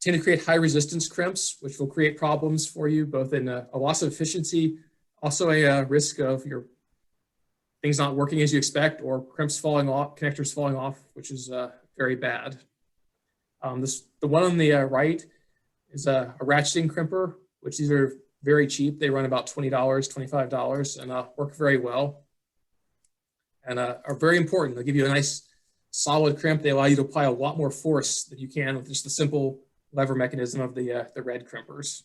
to create high resistance crimps, which will create problems for you, both in a loss of efficiency, also a risk of your things not working as you expect, or crimps falling off, connectors falling off, which is very bad. The one on the right is a ratcheting crimper, which these are very cheap. They run about $20, $25, and work very well, and are very important. They'll give you a nice solid crimp. They allow you to apply a lot more force than you can with just the simple lever mechanism of the red crimpers.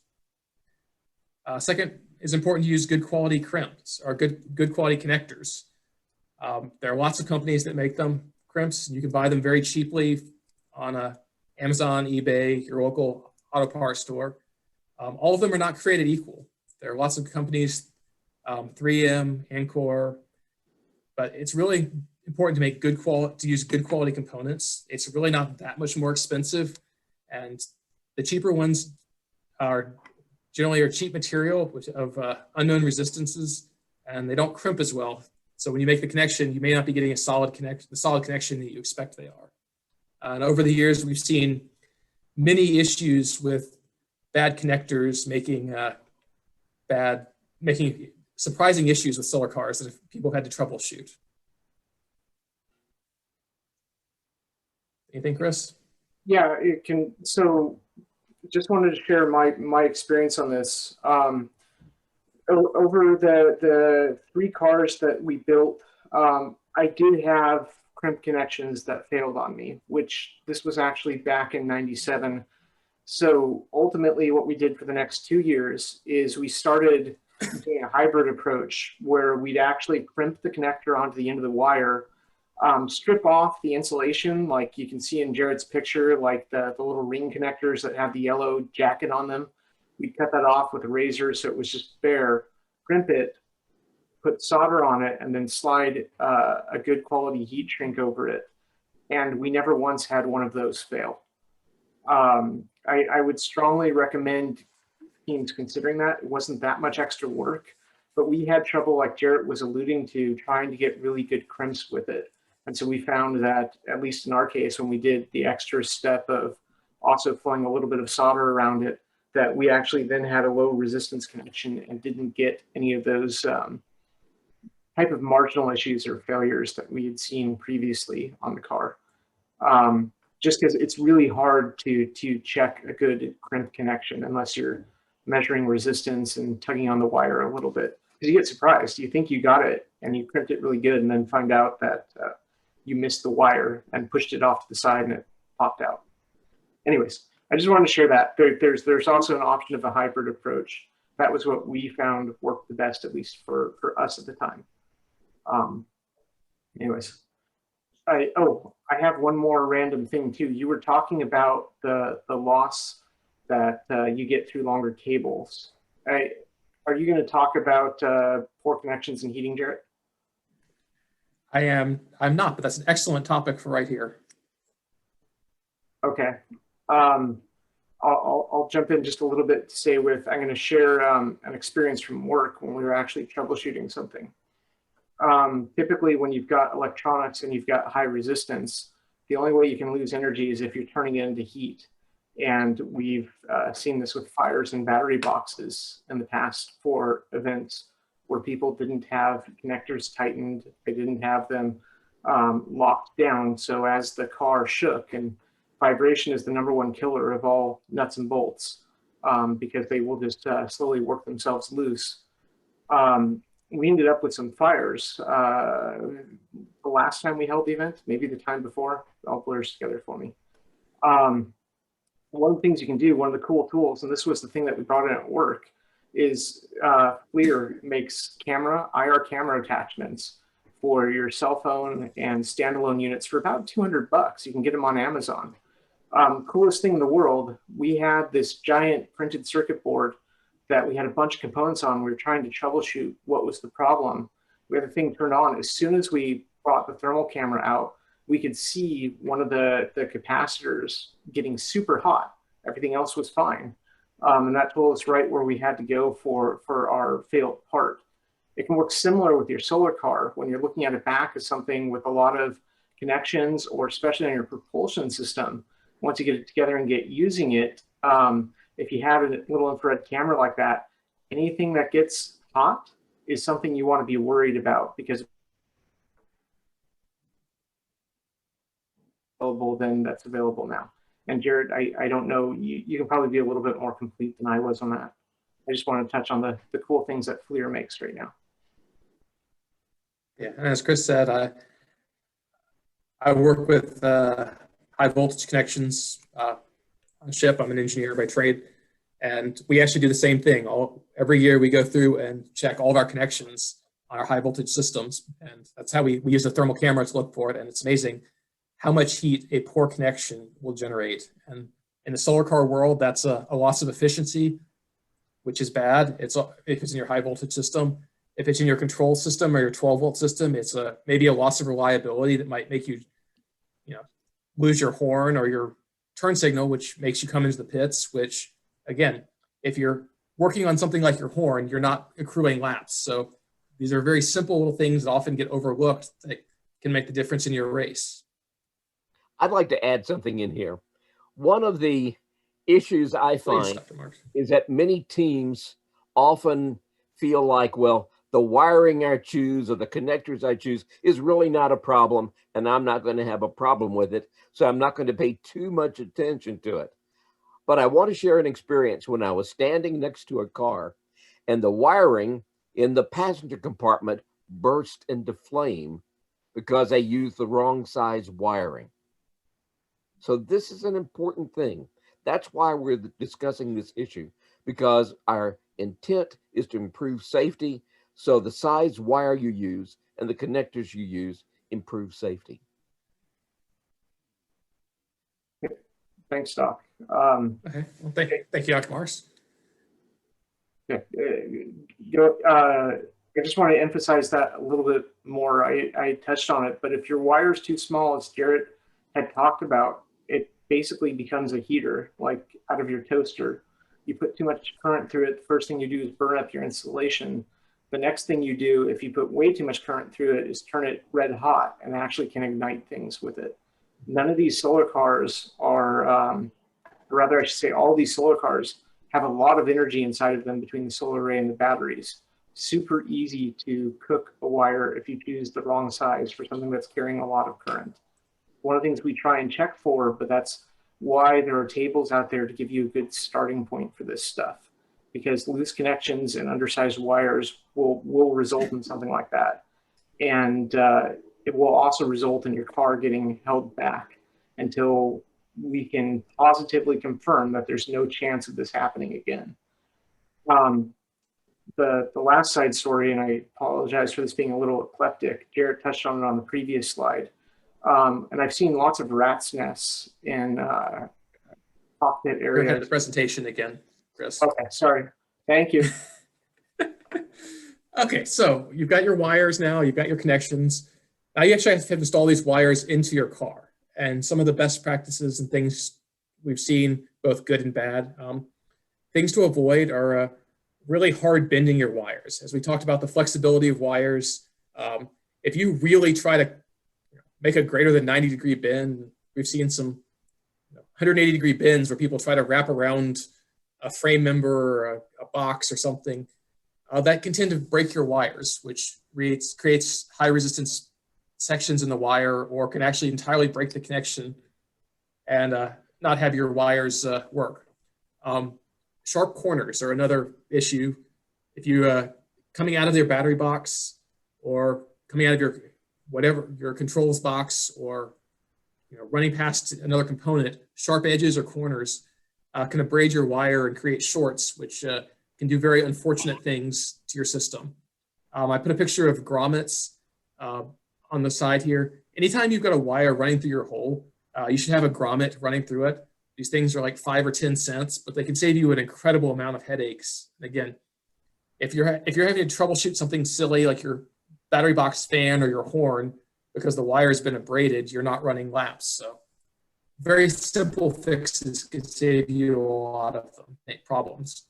Second, it's important to use good quality crimps, or good quality connectors. There are lots of companies that make them crimps, and you can buy them very cheaply on Amazon, eBay, your local auto parts store. All of them are not created equal. There are lots of companies, 3M, Ancor, but it's really important to make use good quality components. It's really not that much more expensive, and the cheaper ones are generally cheap material of unknown resistances, and they don't crimp as well. So when you make the connection, you may not be getting the solid connection that you expect they are. And over the years, we've seen many issues with bad connectors making surprising issues with solar cars that people had to troubleshoot. Anything, Chris? Yeah, it can. So just wanted to share my experience on this. Over the 3 cars that we built, I did have crimp connections that failed on me, which this was actually back in '97. So ultimately what we did for the next 2 years is we started doing a hybrid approach where we'd actually crimp the connector onto the end of the wire, strip off the insulation, like you can see in Jared's picture, like the little ring connectors that have the yellow jacket on them. We cut that off with a razor so it was just bare, crimp it, put solder on it, and then slide a good quality heat shrink over it. And we never once had one of those fail. I would strongly recommend teams considering that. It wasn't that much extra work, but we had trouble, like Jarrett was alluding to, trying to get really good crimps with it. And so we found that, at least in our case, when we did the extra step of also flowing a little bit of solder around it, that we actually then had a low resistance connection and didn't get any of those type of marginal issues or failures that we had seen previously on the car. Just because it's really hard to check a good crimp connection unless you're measuring resistance and tugging on the wire a little bit. Because you get surprised. You think you got it and you crimped it really good, and then find out that you missed the wire and pushed it off to the side and it popped out. Anyways, I just wanted to share that. There's also an option of a hybrid approach. That was what we found worked the best, at least for us at the time. Anyways, I have one more random thing too. You were talking about the loss that you get through longer cables. Are you going to talk about poor connections and heating, Jarrett? I'm not, but that's an excellent topic for right here. Okay. I'll jump in just a little bit to say I'm going to share an experience from work when we were actually troubleshooting something. Typically, when you've got electronics and you've got high resistance, the only way you can lose energy is if you're turning it into heat. And we've seen this with fires in battery boxes in the past for events where people didn't have connectors tightened, they didn't have them locked down. So as the car shook, and vibration is the #1 killer of all nuts and bolts because they will just slowly work themselves loose. We ended up with some fires the last time we held the event, maybe the time before. It all blurs together for me. One of the things you can do, one of the cool tools, and this was the thing that we brought in at work, is FLIR makes IR camera attachments for your cell phone and standalone units for about $200. You can get them on Amazon. Coolest thing in the world, we had this giant printed circuit board that we had a bunch of components on. We were trying to troubleshoot what was the problem. We had the thing turned on. As soon as we brought the thermal camera out, we could see one of the capacitors getting super hot. Everything else was fine. And that told us right where we had to go for our failed part. It can work similar with your solar car when you're looking at a back of something with a lot of connections, or especially on your propulsion system. Once you get it together and get using it, if you have a little infrared camera like that, anything that gets hot is something you want to be worried about, because available than that's available now. And Jared, I don't know, you can probably be a little bit more complete than I was on that. I just want to touch on the cool things that FLIR makes right now. Yeah, and as Chris said, I work with high voltage connections on ship. I'm an engineer by trade, and we actually do the same thing. Every year we go through and check all of our connections on our high voltage systems, and that's how we use a thermal camera to look for it. And it's amazing how much heat a poor connection will generate. And in the solar car world, that's a loss of efficiency, which is bad. If it's in your high voltage system. If it's in your control system or your 12-volt system, it's maybe a loss of reliability that might make you, lose your horn or your turn signal, which makes you come into the pits, which, again, if you're working on something like your horn, you're not accruing laps. So these are very simple little things that often get overlooked that can make the difference in your race. I'd like to add something in here. One of the issues I find is that many teams often feel like, well, the wiring I choose or the connectors I choose is really not a problem, and I'm not going to have a problem with it, so I'm not going to pay too much attention to it. But I want to share an experience when I was standing next to a car and the wiring in the passenger compartment burst into flame because I used the wrong size wiring. So this is an important thing. That's why we're discussing this issue, because our intent is to improve safety. So the size wire you use and the connectors you use improve safety. Thanks, Doc. Okay. Well, thank you, Dr. Morris. Yeah, I just want to emphasize that a little bit more. I touched on it, but if your wire is too small, as Jarrett had talked about, it basically becomes a heater, like out of your toaster. You put too much current through it, the first thing you do is burn up your insulation. The next thing you do, if you put way too much current through it, is turn it red hot and actually can ignite things with it. None of these solar cars are, or rather I should say all these solar cars have a lot of energy inside of them between the solar array and the batteries. Super easy to cook a wire if you choose the wrong size for something that's carrying a lot of current. One of the things we try and check for, but that's why there are tables out there to give you a good starting point for this stuff, because loose connections and undersized wires will result in something like that. And it will also result in your car getting held back until we can positively confirm that there's no chance of this happening again. The last side story, and I apologize for this being a little eclectic, Jarrett touched on it on the previous slide. And I've seen lots of rat's nests in cockpit Go ahead area. with the presentation again, Chris. Okay, sorry. Thank you. Okay, so you've got your wires now, you've got your connections. Now you actually have to install these wires into your car. And some of the best practices and things we've seen, both good and bad, things to avoid are really hard bending your wires. As we talked about the flexibility of wires, if you really try to make a greater than 90-degree bend, we've seen some 180-degree bends where people try to wrap around a frame member or a box or something. That can tend to break your wires, which creates high resistance sections in the wire, or can actually entirely break the connection and not have your wires work. Sharp corners are another issue. If you coming out of your battery box or coming out of your controls box, or running past another component, sharp edges or corners can abrade your wire and create shorts, which can do very unfortunate things to your system. I put a picture of grommets on the side here. Anytime you've got a wire running through your hole, you should have a grommet running through it. These things are like 5 or 10 cents, but they can save you an incredible amount of headaches. And again, if you're having to troubleshoot something silly like your battery box fan or your horn because the wire has been abraded, you're not running laps. So very simple fixes can save you a lot of problems.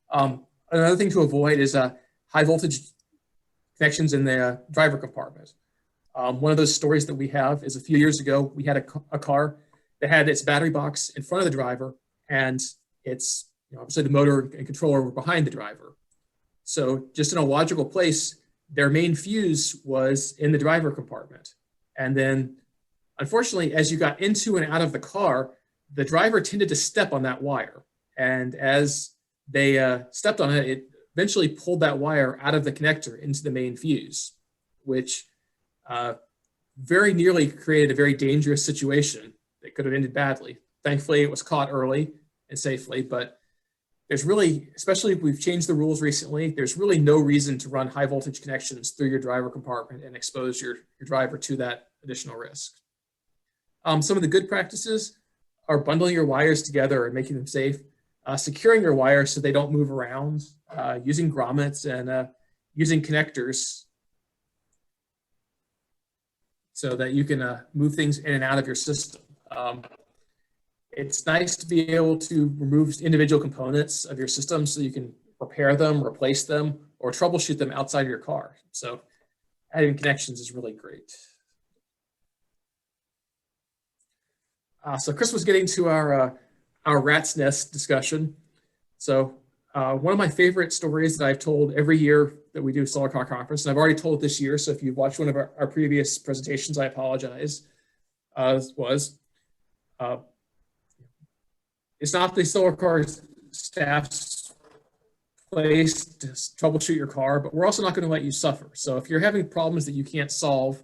Another thing to avoid is high voltage connections in the driver compartment. One of those stories that we have is a few years ago, we had a car that had its battery box in front of the driver, and its obviously the motor and controller were behind the driver. So just in a logical place, their main fuse was in the driver compartment. And then unfortunately, as you got into and out of the car, the driver tended to step on that wire. And as they stepped on it, it eventually pulled that wire out of the connector into the main fuse, which very nearly created a very dangerous situation that could have ended badly. Thankfully, it was caught early and safely, but there's really, especially if we've changed the rules recently, there's really no reason to run high voltage connections through your driver compartment and expose your driver to that additional risk. Some of the good practices are bundling your wires together and making them safe, securing your wires so they don't move around, using grommets, and using connectors so that you can move things in and out of your system. It's nice to be able to remove individual components of your system so you can repair them, replace them, or troubleshoot them outside of your car. So adding connections is really great. So Chris was getting to our rat's nest discussion. So one of my favorite stories that I've told every year that we do Solar Car Conference, and I've already told it this year, so if you've watched one of our previous presentations, I apologize, it's not the Solar Car staff's place to troubleshoot your car, but we're also not going to let you suffer. So if you're having problems that you can't solve,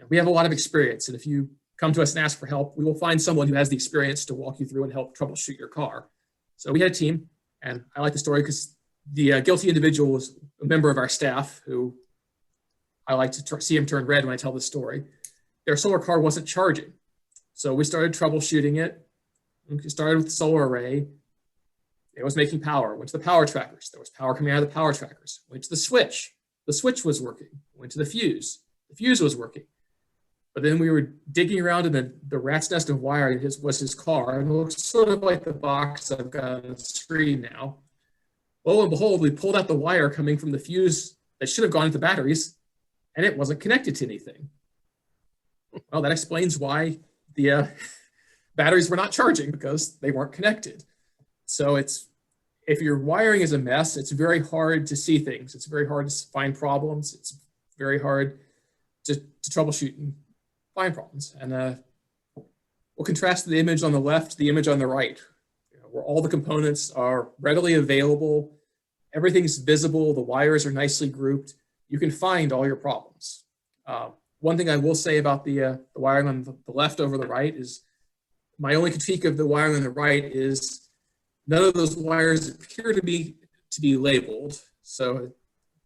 we have a lot of experience, and if you come to us and ask for help, we will find someone who has the experience to walk you through and help troubleshoot your car. So we had a team, and I like the story because the guilty individual was a member of our staff who I like to see him turn red when I tell this story. Their solar car wasn't charging. So we started troubleshooting it. We started with the solar array. It was making power. Went to the power trackers. There was power coming out of the power trackers. Went to the switch. The switch was working. Went to the fuse. The fuse was working. But then we were digging around in the rat's nest of wiring. Was his car, and it looks sort of like the box I've got on the screen now. Lo and behold, we pulled out the wire coming from the fuse that should have gone into batteries, and it wasn't connected to anything. Well, that explains why the batteries were not charging, because they weren't connected. So if your wiring is a mess, it's very hard to see things. It's very hard to find problems. It's very hard to troubleshoot and find problems. And we'll contrast the image on the left, the image on the right, where all the components are readily available. Everything's visible. The wires are nicely grouped. You can find all your problems. One thing I will say about the wiring on the left over the right is my only critique of the wiring on the right is none of those wires appear to be labeled. So you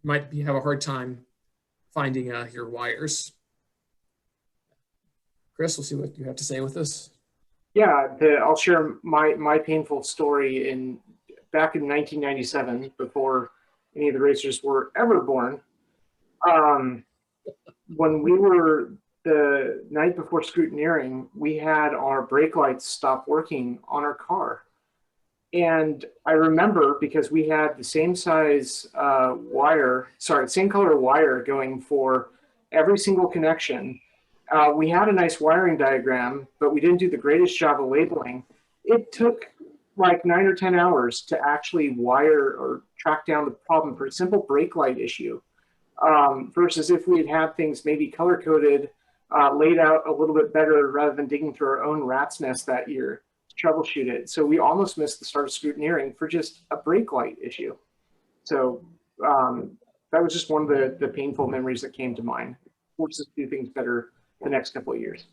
might have a hard time finding your wires. Chris, we'll see what you have to say with this. Yeah, I'll share my painful story back in 1997, before any of the racers were ever born. Um, when we were the night before scrutineering, we had our brake lights stop working on our car. And I remember, because we had the same size same color wire going for every single connection. We had a nice wiring diagram, but we didn't do the greatest job of labeling. It took like 9 or 10 hours to actually wire or track down the problem for a simple brake light issue. Versus if we had things maybe color coded, laid out a little bit better, rather than digging through our own rat's nest that year to troubleshoot it. So we almost missed the start of scrutineering for just a brake light issue. So that was just one of the painful memories that came to mind. Forces to do things better the next couple of years.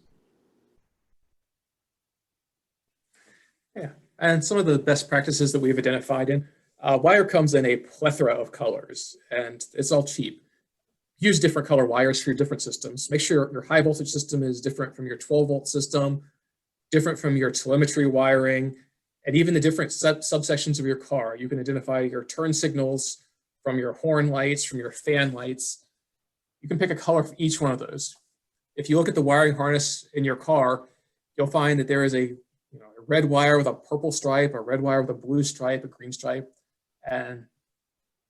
Yeah, and some of the best practices that we've identified in wire comes in a plethora of colors, and it's all cheap. Use different color wires for your different systems. Make sure your high voltage system is different from your 12-volt system, different from your telemetry wiring, and even the different subsections of your car. You can identify your turn signals from your horn lights, from your fan lights. You can pick a color for each one of those. If you look at the wiring harness in your car, you'll find that there is a red wire with a purple stripe, a red wire with a blue stripe, a green stripe, and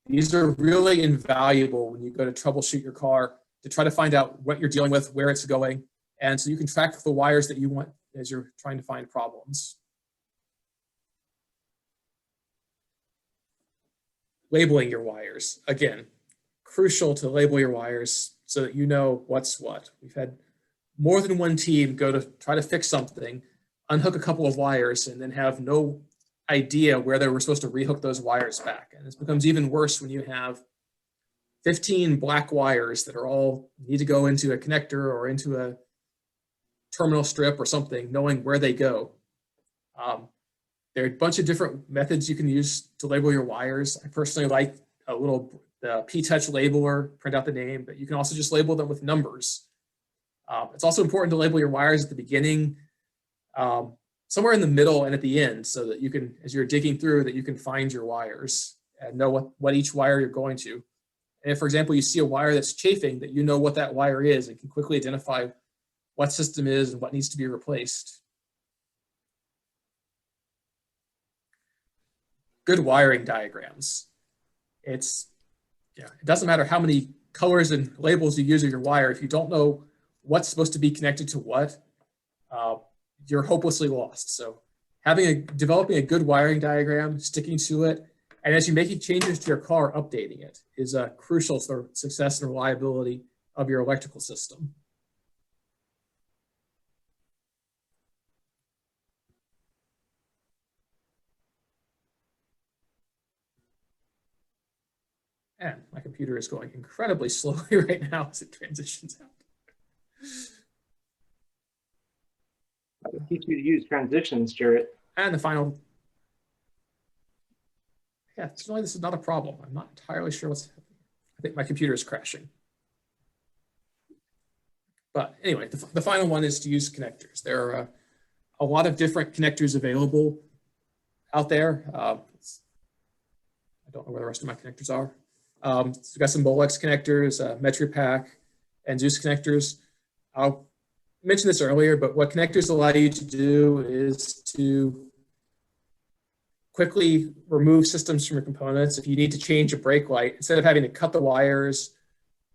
these are really invaluable when you go to troubleshoot your car to try to find out what you're dealing with, where it's going, and so you can track the wires that you want as you're trying to find problems. Labeling your wires. Again, crucial to label your wires so that you know what's what. We've had more than one team go to try to fix something, unhook a couple of wires, and then have no idea where they were supposed to rehook those wires back. And this becomes even worse when you have 15 black wires that are all need to go into a connector or into a terminal strip or something, knowing where they go. There are a bunch of different methods you can use to label your wires. I personally like a little P-Touch labeler, print out the name, but you can also just label them with numbers. It's also important to label your wires at the beginning, somewhere in the middle and at the end, so that you can, as you're digging through, that you can find your wires and know what each wire you're going to. And if, for example, you see a wire that's chafing, that you know what that wire is and can quickly identify what system is and what needs to be replaced. Good wiring diagrams. It doesn't matter how many colors and labels you use of your wire. If you don't know what's supposed to be connected to what, you're hopelessly lost. So developing a good wiring diagram, sticking to it, and as you're making changes to your car, updating it is crucial for success and reliability of your electrical system. And my computer is going incredibly slowly right now as it transitions out. I would teach you to use transitions, Jarrett. And the final, yeah, certainly this is not a problem. I'm not entirely sure what's happening. I think my computer is crashing. But anyway, the final one is to use connectors. There are a lot of different connectors available out there. I don't know where the rest of my connectors are. So we've got some Molex connectors, MetriPack, and Zeus connectors. I'll mention this earlier, but what connectors allow you to do is to quickly remove systems from your components. If you need to change a brake light, instead of having to cut the wires,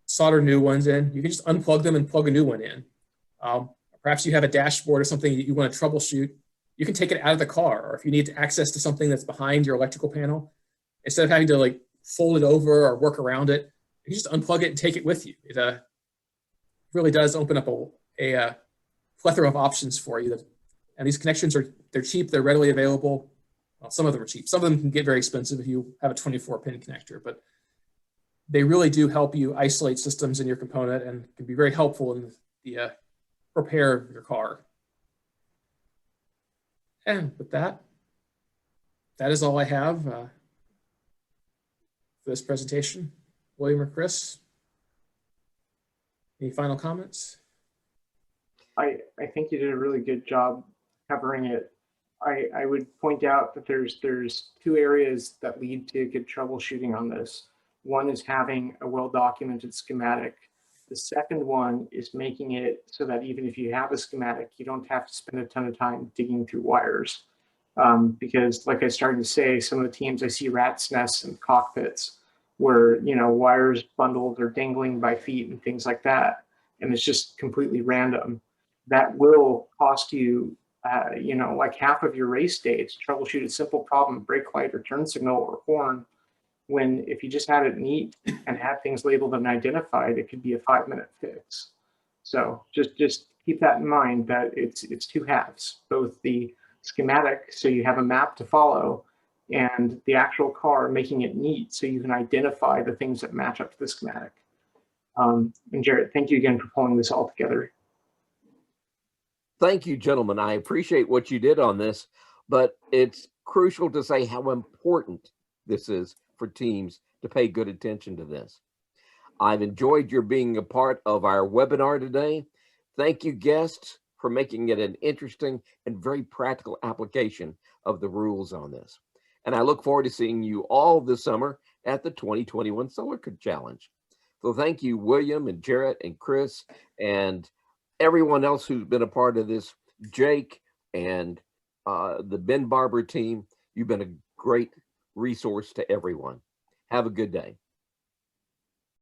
solder new ones in, you can just unplug them and plug a new one in. Perhaps you have a dashboard or something that you want to troubleshoot. You can take it out of the car, or if you need access to something that's behind your electrical panel, instead of having to fold it over or work around it, you just unplug it and take it with you. It really does open up a plethora of options for you. And these connections they're cheap, they're readily available. Well, some of them are cheap. Some of them can get very expensive if you have a 24-pin connector, but they really do help you isolate systems in your component and can be very helpful in the repair of your car. And with that is all I have for this presentation. William or Chris, any final comments? I think you did a really good job covering it. I would point out that there's two areas that lead to good troubleshooting on this. One is having a well-documented schematic. The second one is making it so that even if you have a schematic, you don't have to spend a ton of time digging through wires. Because like I started to say, some of the teams I see rat's nests in cockpits where, you know, wires bundled or dangling by feet and things like that. And it's just completely random. That will cost you, you know, like half of your race day to troubleshoot a simple problem, brake light or turn signal or horn, when if you just had it neat and had things labeled and identified, it could be a 5-minute fix. So just keep that in mind, that it's two halves, both the schematic, so you have a map to follow, and the actual car, making it neat so you can identify the things that match up to the schematic. And Jarrett, thank you again for pulling this all together. Thank you, gentlemen. I appreciate what you did on this, but it's crucial to say how important this is for teams to pay good attention to this. I've enjoyed your being a part of our webinar today. Thank you, guests, for making it an interesting and very practical application of the rules on this. And I look forward to seeing you all this summer at the 2021 Solar Challenge. So thank you, William and Jarrett and Chris and everyone else who's been a part of this, Jake and the Ben Barber team. You've been a great resource to everyone. Have a good day.